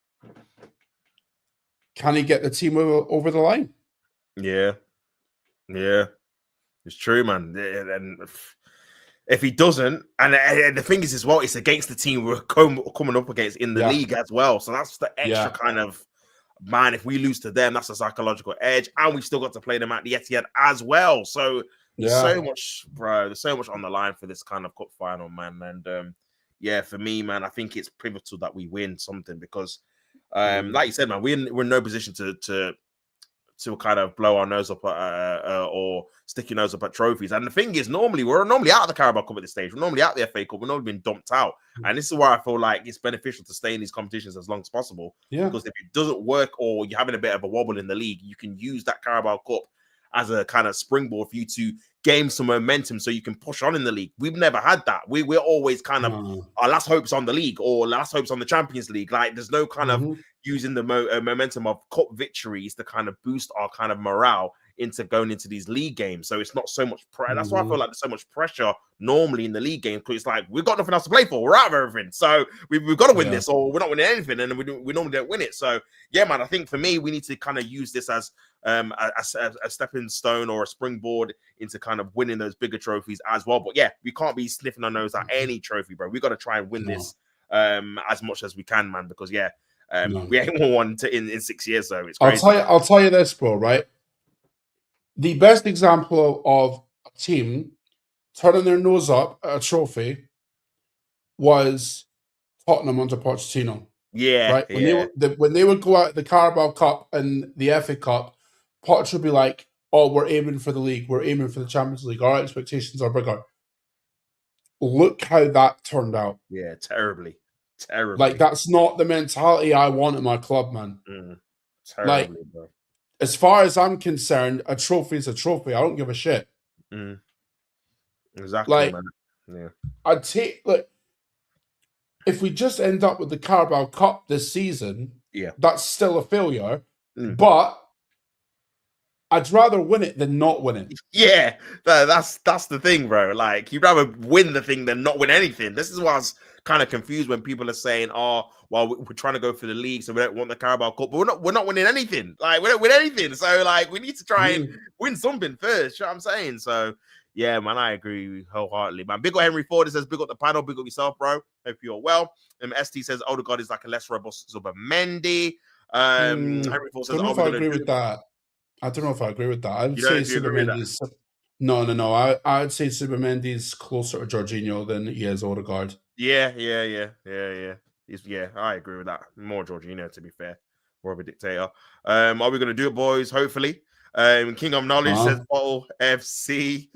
Can he get the team over the line? Yeah. It's true, man. And if he doesn't, and the thing is as well, it's against the team we're coming up against in the league as well. So that's the extra kind of, man, if we lose to them, that's a psychological edge. And we've still got to play them at the Etihad as well. So there's so much, bro. There's so much on the line for this kind of cup final, man. And for me, man, I think it's pivotal that we win something because, like you said, man, we're in no position to kind of blow our nose up or stick your nose up at trophies. And the thing is, we're normally out of the Carabao Cup at this stage. We're normally out of the FA Cup. We're normally been dumped out. And this is where I feel like it's beneficial to stay in these competitions as long as possible. Because if it doesn't work or you're having a bit of a wobble in the league, you can use that Carabao Cup as a kind of springboard for you to gain some momentum so you can push on in the league. We've never had that. We're always kind of our last hopes on the league or last hopes on the Champions League. Like there's no kind of using the momentum of cup victories to kind of boost our kind of morale into going into these league games. So it's not so much pressure. That's why I feel like there's so much pressure normally in the league games, because it's like we've got nothing else to play for. We're out of everything. So we've got to win this, or we're not winning anything, and we normally don't win it. So yeah, man, I think for me, we need to kind of use this as a stepping stone or a springboard into kind of winning those bigger trophies as well. But yeah, we can't be sniffing our nose at any trophy, bro. We got to try and win this as much as we can, man, because No. We ain't won one in 6 years, so it's I'll crazy. I'll tell you this, bro. Right, the best example of a team turning their nose up at a trophy was Tottenham under Pochettino. Yeah, Right, yeah, when they would go out the Carabao Cup and the FA Cup, Poch would be like, "Oh, we're aiming for the league. We're aiming for the Champions League. Our expectations are bigger." Look how that turned out. yeah. Terribly, Like terribly, that's not the mentality I want in my club, man. Like terribly, bro. as far as I'm concerned, a trophy is a trophy. I don't give a shit. Exactly, Like man. Yeah, I'd take like if we just end up with the Carabao Cup this season, yeah. that's still a failure. But I'd rather win it than not win it. Yeah, that's the thing, bro. Like, you'd rather win the thing than not win anything. This is why I was kind of confused when people are saying, "Oh, well, we're trying to go for the league, so we don't want the Carabao Cup." But we're not winning anything. Like, we don't win anything. So, like, we need to try and win something first. You know what I'm saying? So, yeah, man, I agree wholeheartedly, man. Big up Henry Ford. It says, "Big up the panel. Big up yourself, bro. Hope you're well." ST says, "Odegaard is like a less robust Zubermendi." Henry Ford says, Don't know "Are if we I going to agree do with it?" that. I don't know if I agree with that. I would You don't say if you agree with that. Supermendi's. No. I'd say Supermendi's closer to Jorginho than he is Odegaard. Yeah. I agree with that. More Jorginho, to be fair. More of a dictator. Are we going to do it, boys? Hopefully. King of Knowledge says Bottle FC.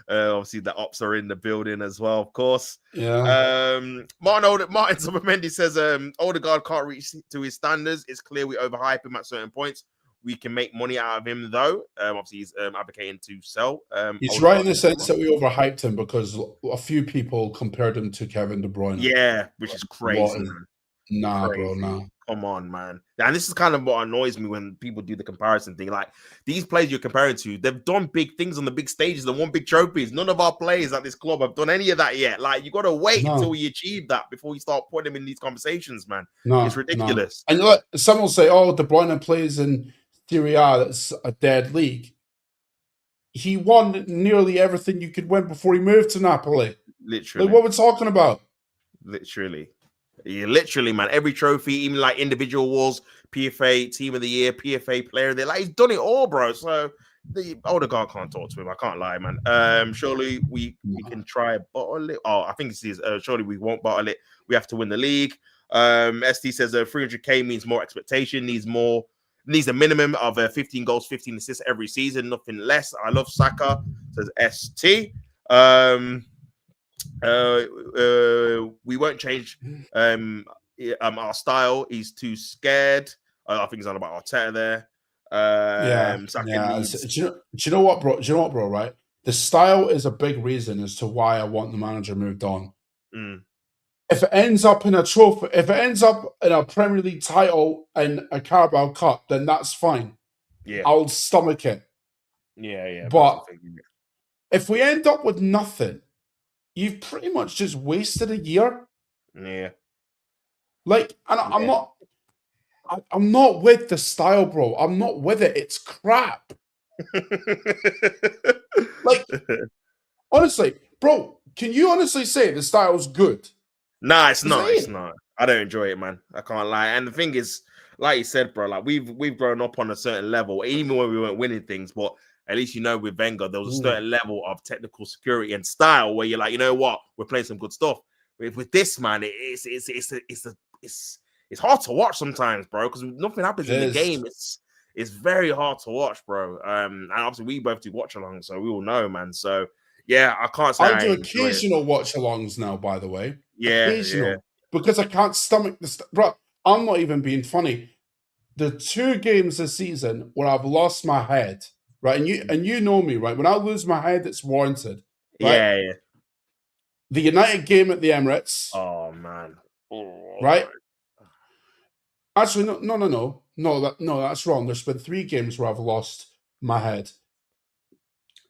Obviously, the ops are in the building as well, of course. Yeah. Martin Zubermendi says Odegaard can't reach to his standards. It's clear we overhype him at certain points. We can make money out of him, though. Obviously, he's advocating to sell. He's right in the sense that we overhyped him because a few people compared him to Kevin De Bruyne. Yeah, which is crazy, man. Nah, Crazy. bro, nah. Come on, man. And this is kind of what annoys me when people do the comparison thing. Like, these players you're comparing to, they've done big things on the big stages. They won big trophies. None of our players at this club have done any of that yet. Like, you got to wait until we achieve that before you start putting them in these conversations, man. It's ridiculous. And look, some will say, "Oh, De Bruyne plays in Serie A. That's a dead league." He won nearly everything you could win before he moved to Napoli. Literally. Like, what we're talking about? Literally. Yeah, literally, man. Every trophy, even like individual awards, PFA Team of the Year, PFA Player of the Year. Like, he's done it all, bro. So the Odegaard can't talk to him. I can't lie, man. Surely we can try bottle it. Oh, I think it is. Surely we won't bottle it. We have to win the league. ST says 300k means more expectation. Needs a minimum of 15 goals, 15 assists every season, nothing less. I love Saka, says ST. We won't change our style. He's too scared. I think he's on about Arteta there. Needs... Do you know what, bro? Right, the style is a big reason as to why I want the manager moved on. If it ends up in a trophy, if it ends up in a Premier League title and a Carabao Cup, then that's fine. Yeah, I'll stomach it. Yeah. But if we end up with nothing, you've pretty much just wasted a year. Yeah. Like, and I'm not with the style, bro. I'm not with it. It's crap. Like, honestly, bro, can you honestly say the style's good? Nah, it's not. It's not. I don't enjoy it, man. I can't lie. And the thing is, like you said, bro, like we've grown up on a certain level, even when we weren't winning things. But at least with Wenger, there was a certain level of technical security and style where you're like, you know what, we're playing some good stuff. With this, man, it's hard to watch sometimes, bro, because nothing happens in the game. It's very hard to watch, bro. And obviously we both do watch along, so we all know, man. So yeah, I can't say I do occasional watch alongs now, by the way. Yeah, occasional. Because I can't stomach this. Bro, I'm not even being funny. The 2 games this season where I've lost my head, right? And you know me, right? When I lose my head, it's warranted. Right? Yeah. The United game at the Emirates. Oh man. Right? Actually, no, that's wrong. There's been 3 games where I've lost my head.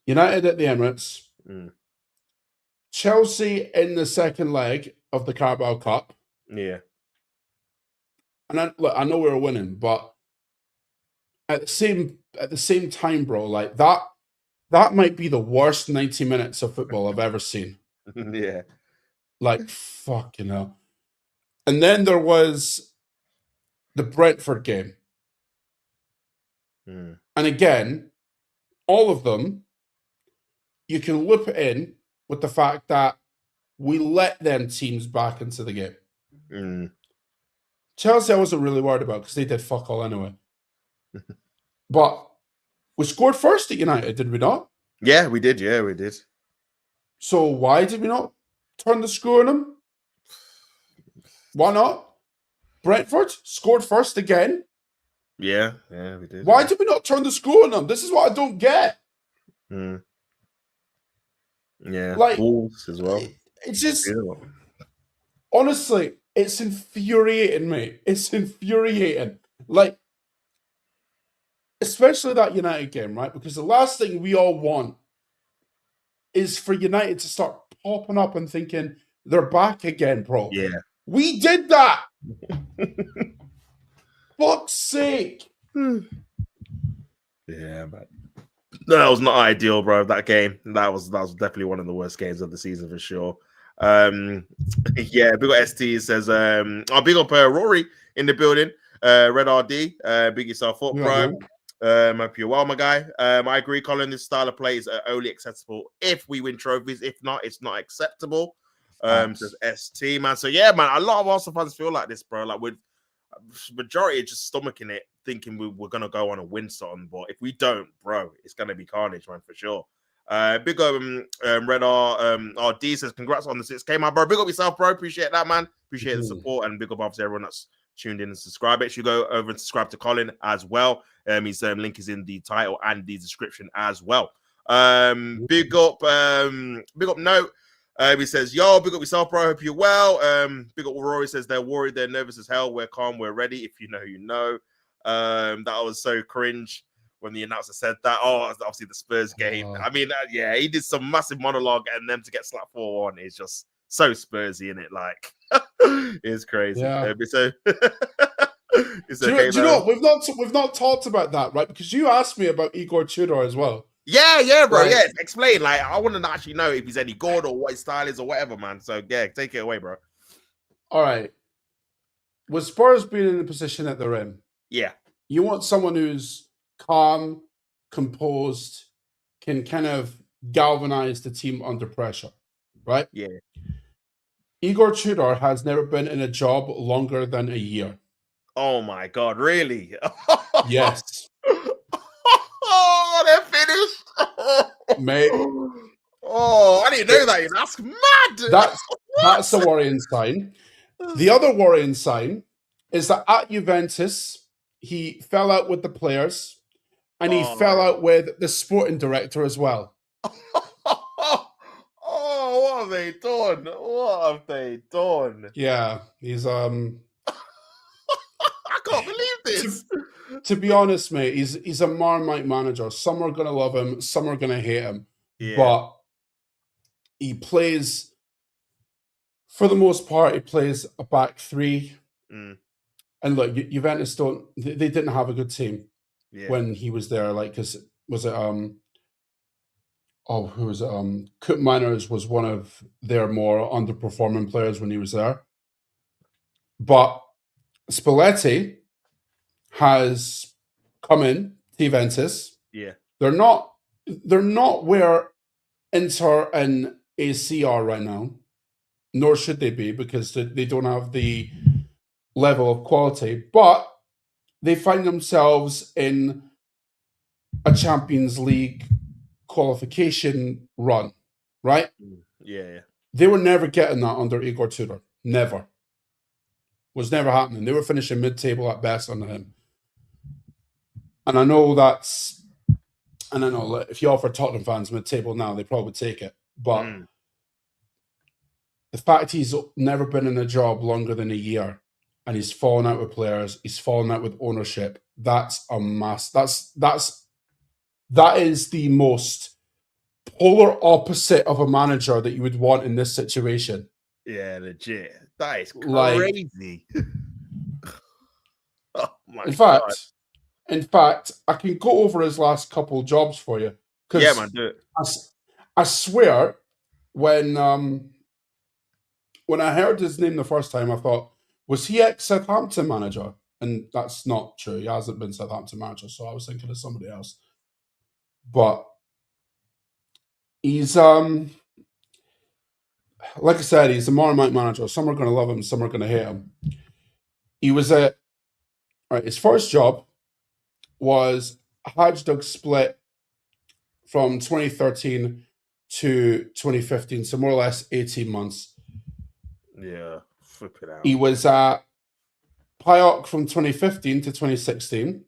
United at the Emirates. Chelsea in the second leg of the Carabao Cup. Yeah. And I know we were winning, but at the same time, bro, like that might be the worst 90 minutes of football I've ever seen. Yeah. Like, fucking hell. And then there was the Brentford game. Mm. And again, all of them, you can loop it in with the fact that we let them teams back into the game. Mm. Chelsea, I wasn't really worried about because they did fuck all anyway. But we scored first at United, did we not? Yeah, we did. Yeah, we did. So why did we not turn the screw on them? Why not? Brentford scored first again. Yeah, we did. Why did we not turn the screw on them? This is what I don't get. Mm. Yeah, Like, balls as well. It's just, honestly, it's infuriating me. It's infuriating. Like, especially that United game, right? Because the last thing we all want is for United to start popping up and thinking they're back again, bro. Yeah. We did that. Fuck's sake. Yeah, but no, that was not ideal, bro. That game. That was definitely one of the worst games of the season for sure. Yeah, big up ST says, I'll big up Rory in the building. Red RD, big yourself up, bro. Hope you're well, my guy. I agree, Colin. This style of play is only acceptable if we win trophies. If not, it's not acceptable. Says ST, man. So yeah, man, a lot of Arsenal fans feel like this, bro. Like with majority just stomaching it, thinking we're gonna go on a win something. But if we don't, bro, it's gonna be carnage, man, for sure. Big up Red RD says, congrats on the 6K, my bro. Big up yourself, bro. Appreciate that, man. Appreciate the support, and big up obviously everyone that's tuned in and subscribe. Make sure you go over and subscribe to Colin as well. His link is in the title and the description as well. Big up Note. He says, yo, big up yourself, bro. Hope you're well. Big up Rory says they're worried, they're nervous as hell. We're calm, we're ready. If you know, you know. That was so cringe when the announcer said that. Oh, obviously the Spurs game. I mean, yeah, he did some massive monologue, and them to get slapped 4-1 is just so Spursy, in it. Like, it's crazy. Yeah. So, it's do you know what? We've not talked about that, right? Because you asked me about Igor Tudor as well. Yeah, bro. Right. Yeah, explain. Like, I want to actually know if he's any good or what his style is or whatever, man. So, yeah, take it away, bro. All right. With Spurs being in the position that they're in, yeah, you want someone who's calm, composed, can kind of galvanize the team under pressure, right? Yeah. Igor Tudor has never been in a job longer than a year. Oh my God, really? Yes. Oh, they're finished. Mate. Oh, I didn't know that. That's mad. That's a worrying sign. The other worrying sign is that at Juventus, he fell out with the players and he fell out with the sporting director as well. Oh, what have they done? What have they done? Yeah, he's I can't believe this. To be honest, mate, he's a Marmite manager. Some are gonna love him, some are gonna hate him. Yeah. But he plays, for the most part, he plays a back three. Mm. And look, Juventus they didn't have a good team when he was there. Like, because who was it? Coop Miners was one of their more underperforming players when he was there. But Spalletti has come in to Juventus. Yeah. They're not where Inter and AC are right now, nor should they be, because they don't have the level of quality, but they find themselves in a Champions League qualification run, right? Yeah. They were never getting that under Igor Tudor. Never. Was never happening. They were finishing mid-table at best under him. And I know if you offer Tottenham fans mid-table now, they probably take it. But the fact he's never been in a job longer than a year and he's fallen out with players, he's fallen out with ownership, that's a mass. That is the most polar opposite of a manager that you would want in this situation. Yeah, legit. That is crazy. Oh my God. In fact, I can go over his last couple jobs for you. Yeah, man, do it. I swear, when I heard his name the first time, I thought, was he ex-Southampton manager? and that's not true. He hasn't been Southampton manager, so I was thinking of somebody else. But he's like I said, he's a Marmite manager. Some are going to love him, some are going to hate him. He was his first job was Hajduk split from 2013 to 2015, so more or less 18 months. Yeah, flip it out. He was at PAOK from 2015 to 2016.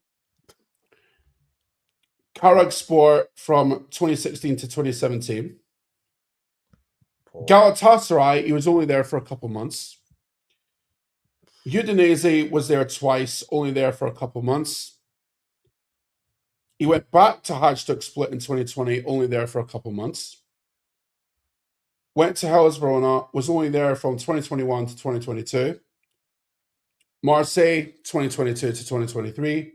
Karagspor from 2016 to 2017. Galatasaray, he was only there for a couple months. Udinese was there twice, only there for a couple months. He went back to Hajduk Split in 2020, only there for a couple months. Went to Hellas Verona, was only there from 2021 to 2022. Marseille, 2022 to 2023.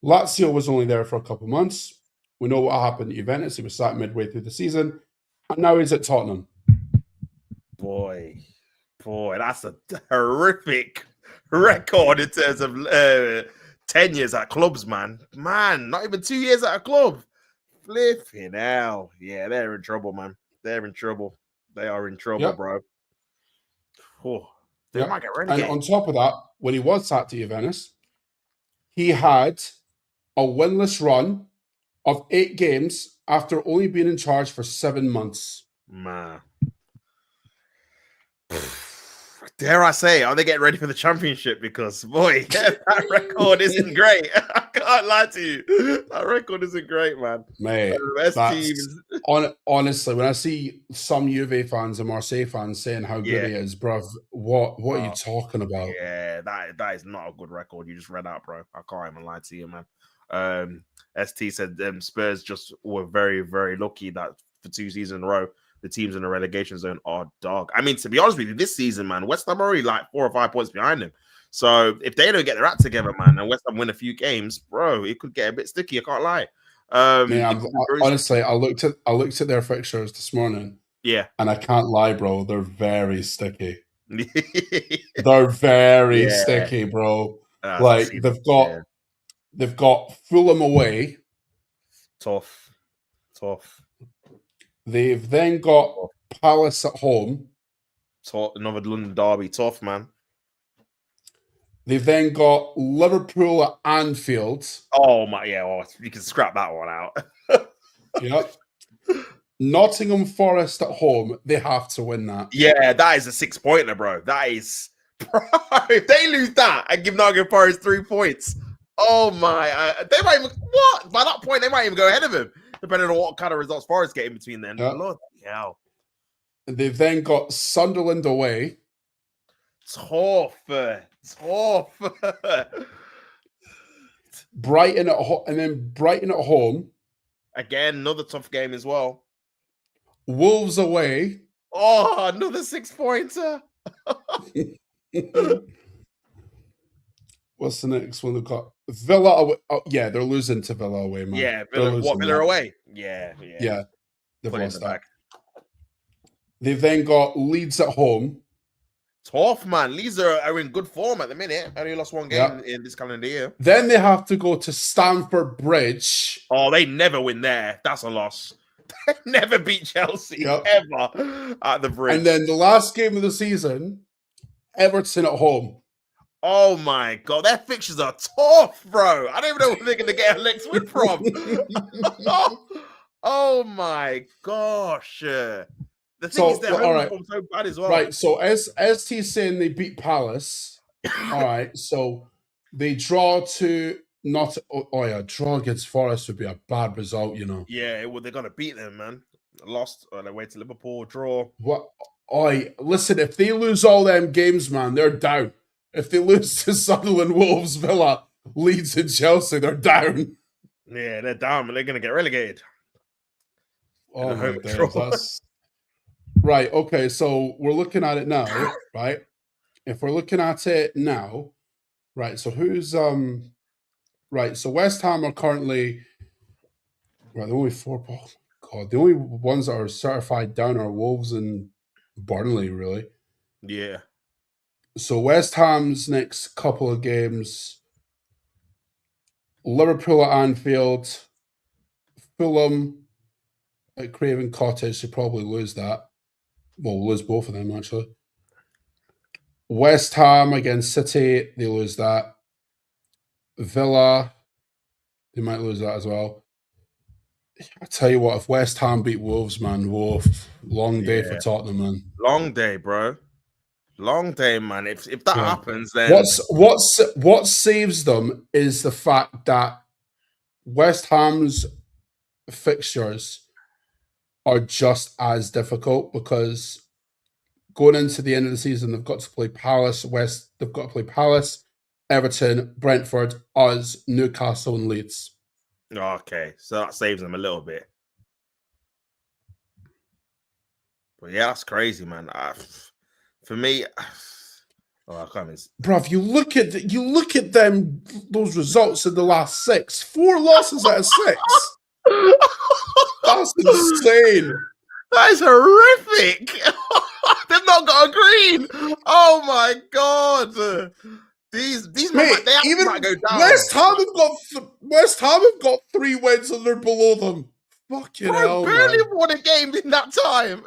Lazio was only there for a couple months. We know what happened at Juventus. He was sacked midway through the season. And now he's at Tottenham. Boy, that's a horrific record in terms of 10 years at clubs, man. Man, not even 2 years at a club. Flipping hell. Yeah, they're in trouble, man. They're in trouble. They are in trouble, bro. Oh, they might get relegated. And on top of that, when he was sacked at Juventus, he had a winless run of 8 games after only being in charge for 7 months. Man. Dare I say, are they getting ready for the championship? Because, boy, that record isn't great. I can't lie to you. That record isn't great, man. Mate, honestly, when I see some Juve fans and Marseille fans saying how good he is, bruv, what are you talking about? Yeah, that is not a good record you just read out, bro. I can't even lie to you, man. ST said Spurs just were very, very lucky that for 2 seasons in a row, the teams in the relegation zone are dog. I mean, to be honest with you, this season, man, West Ham are already like 4 or 5 points behind them. So if they don't get their act together, man, and West Ham win a few games, bro, it could get a bit sticky. I can't lie. Honestly, I looked at their fixtures this morning. Yeah, and I can't lie, bro. They're very sticky. They're very sticky, bro. Like they've got Fulham away. Tough. They've then got Palace at home. Another London derby. Tough, man. They've then got Liverpool at Anfield. Oh, my. Yeah, you can scrap that one out. Yep. Nottingham Forest at home. They have to win that. Yeah, that is a 6-pointer, bro. That is... Bro, if they lose that and give Nottingham Forest 3 points, oh, my... they might even... What? By that point, they might even go ahead of him. Depending on what kind of results Forest get in between then. Yeah. Lord, hell. They've then got Sunderland away. Tough. Brighton at home, and then Brighton at home. Again, another tough game as well. Wolves away. Oh, another 6-pointer. What's the next one they've got? Villa away. Oh, yeah, they're losing to Villa away, man. Yeah, Villa away? Yeah. They've lost that. They've then got Leeds at home. Tough, man. Leeds are in good form at the minute. Only lost 1 game in this calendar year. Then they have to go to Stamford Bridge. Oh, they never win there. That's a loss. They never beat Chelsea ever at the Bridge. And then the last game of the season, Everton at home. Oh my God, their fixtures are tough, bro. I don't even know where they're going to get a next win from. Oh my gosh. The thing is, their home form so bad as well. Right, so as he's saying they beat Palace, all right, so they draw to draw against Forest would be a bad result, you know. Yeah, well, they're going to beat them, man. Lost on their way to Liverpool, draw. What? Listen, if they lose all them games, man, they're down. If they lose to Sunderland, Wolves, Villa, Leeds, and Chelsea, they're down. Yeah, they're down, but they're going to get relegated. Oh, my days. Right, okay, so we're looking at it now, right? If we're looking at it now, right, so who's... Right, so West Ham are currently... Right, the only 4... Oh, God, the only ones that are certified down are Wolves and Burnley, really. Yeah. So West Ham's next couple of games Liverpool at Anfield, Fulham at Craven Cottage, they probably lose that. Well, lose both of them, actually. West Ham against City, they lose that. Villa, they might lose that as well. I tell you what, if West Ham beat Wolves, man, long day for Tottenham, man. Long day, bro. Long day, man. If that happens, then what saves them is the fact that West Ham's fixtures are just as difficult because going into the end of the season, they've got to play Palace, they've got to play Palace, Everton, Brentford, us, Newcastle, and Leeds. Okay, so that saves them a little bit. But yeah, that's crazy, man. For me, I can't even... Bruv, you look at them, those results in the last 6, 4 losses out of 6. That's insane. That is horrific. They've not got a green. Oh my god. These Mate, they might go down. West Ham have got 3 wins and they're below them. Fucking hell, barely man. won a game in that time.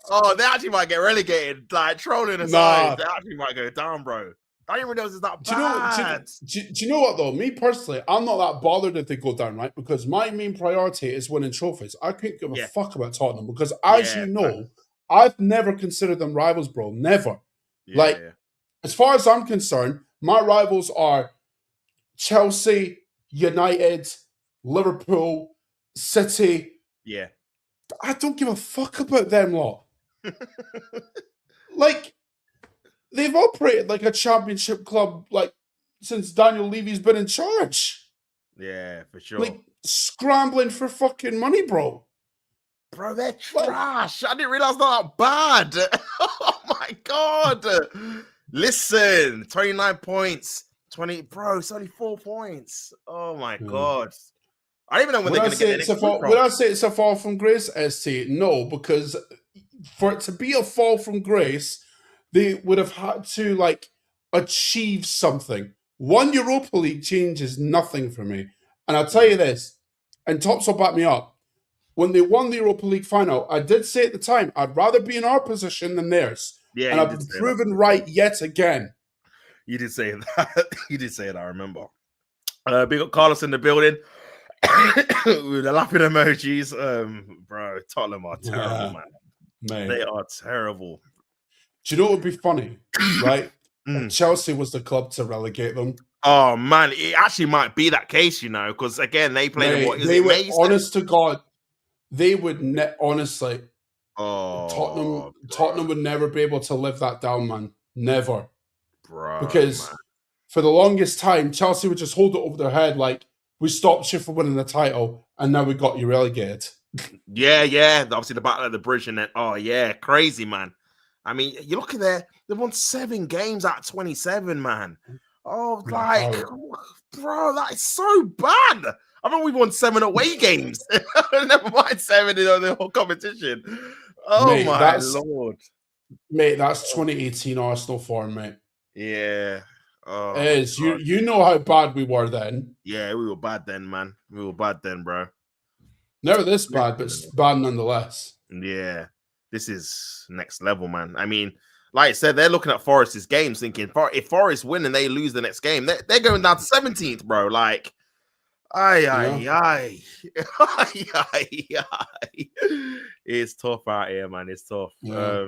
Oh, they actually might get relegated. Like, trolling aside, they actually might go down, bro. I didn't realize it's that bad. Do you know what, though? Me personally, I'm not that bothered if they go down, right? Because my main priority is winning trophies. I couldn't give a fuck about Tottenham because, as you know, I've never considered them rivals, bro. Never. As far as I'm concerned, my rivals are Chelsea, United, Liverpool, City. Yeah. I don't give a fuck about them lot. Like, they've operated like a championship club, like, since Daniel Levy's been in charge. Yeah, for sure. Like, scrambling for fucking money, bro. Bro, they're trash. I didn't realize they're that bad. Oh, my God. Listen, 29 points. 20, bro, it's only 4 points. Oh, my God. I don't even know when they're going to get the next one. Would I say it's a fall from grace, ST? No, because for it to be a fall from grace, they would have had to, like, achieve something. One Europa League change is nothing for me. And I'll tell you this, and Tops will back me up. When they won the Europa League final, I did say at the time, I'd rather be in our position than theirs. Yeah, and I've been proven right yet again. You did say that. You did say it, I remember. Big up Carlos in the building. With the laughing emojis. Bro, Tottenham are terrible, man. Mate. They are terrible. Do you know what would be funny? Right? Chelsea was the club to relegate them. Oh, man. It actually might be that case, you know, because, again, they played them, honest to God, they would honestly... Tottenham would never be able to live that down, man. Never. Bro, because for the longest time, Chelsea would just hold it over their head like, we stopped you for winning the title, and now we got you relegated. Yeah. Obviously, the Battle of the Bridge, and then, crazy, man. I mean, you look at they've won 7 games out of 27, man. Oh, like, bro, that is so bad. I mean, we've won 7 away games. Never mind 7 in the whole competition. Oh, mate, my Lord. Mate, that's 2018 Arsenal form, mate. Yeah. Oh, it is. You know how bad we were then. Yeah, we were bad then, man. We were bad then, bro. Never this bad, but bad nonetheless. Yeah. This is next level, man. I mean, like I said, they're looking at Forest's games thinking, if Forest win and they lose the next game, they're going down to 17th, bro. Like, Aye. It's tough out here, man. It's tough. Yeah.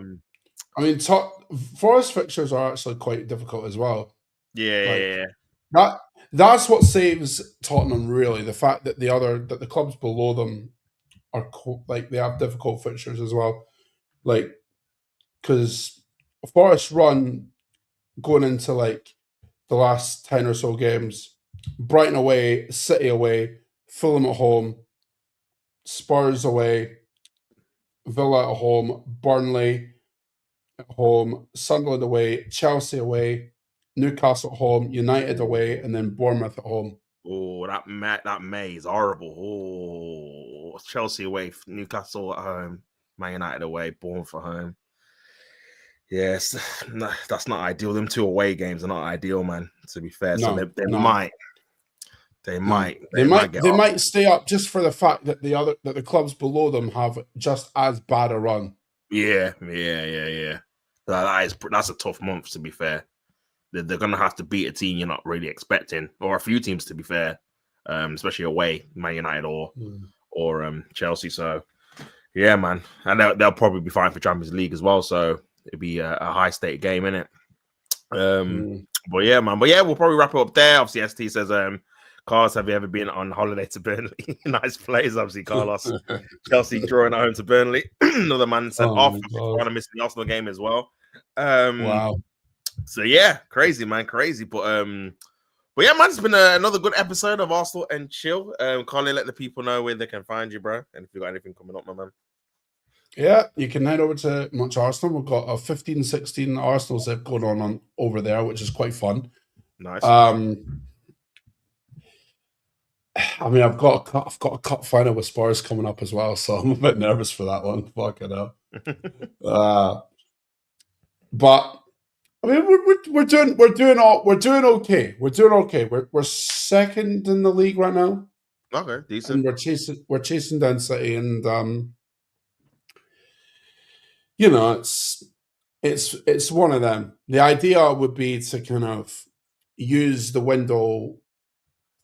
I mean, Forest fixtures are actually quite difficult as well. Yeah. That's what saves Tottenham, really. The fact that the clubs below them are they have difficult fixtures as well. Like, because Forest run going into like the last 10 or so games. Brighton away, City away, Fulham at home, Spurs away, Villa at home, Burnley at home, Sunderland away, Chelsea away, Newcastle at home, United away, and then Bournemouth at home. Oh, that May is horrible. Oh, Chelsea away, Newcastle at home, Man United away, Bournemouth at home. Yes, no, that's not ideal. Them 2 away games are not ideal, man. To be fair, so No, they no, no. might get They off. might stay up just for the fact that the clubs below them have just as bad a run. Yeah. That's a tough month. To be fair, they're gonna have to beat a team you're not really expecting, or a few teams. To be fair, especially away, Man United or Chelsea. So yeah, man, and they'll probably be fine for Champions League as well. So it'd be a high stake game, innit? But yeah, man. But yeah, we'll probably wrap it up there. Obviously, ST says, Carlos, have you ever been on holiday to Burnley? Nice plays, obviously, Carlos. Chelsea drawing at home to Burnley. Another man sent off. Want to miss the Arsenal game as well. Wow. So yeah, crazy, man, crazy. But yeah, man, it's been another good episode of Arsenal and Chill. Colin, let the people know where they can find you, bro, and if you got anything coming up, my man. Yeah, you can head over to Much Arsenal. We've got a 15-16 Arsenal zip going on over there, which is quite fun. Nice. I mean, I've got a cup final with Spurs coming up as well, so I'm a bit nervous for that one. Fuck it up. But I mean, we're doing okay. We're doing okay. We're second in the league right now. Okay, decent. And we're chasing down City, and you know, it's one of them. The idea would be to kind of use the window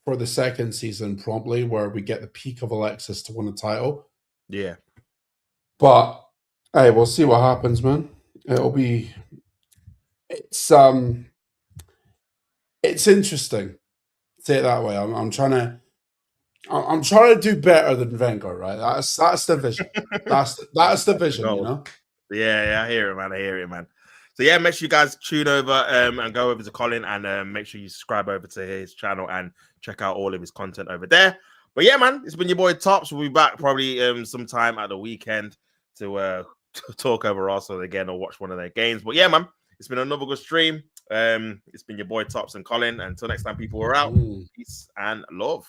for the second season promptly, where we get the peak of Alexis to win a title. Yeah. But hey, we'll see what happens, man. It's interesting. Say it that way. I'm trying to do better than Wenger, right? That's the vision. That's the vision, you know. Yeah, I hear it, man. So yeah, make sure you guys tune over and go over to Colin, and make sure you subscribe over to his channel and check out all of his content over there. But yeah, man, it's been your boy Tops. We'll be back probably sometime at the weekend to talk over Arsenal again or watch one of their games. But yeah, man, it's been another good stream. It's been your boy Tops and Colin. Until next time, people, we're out. Peace and love.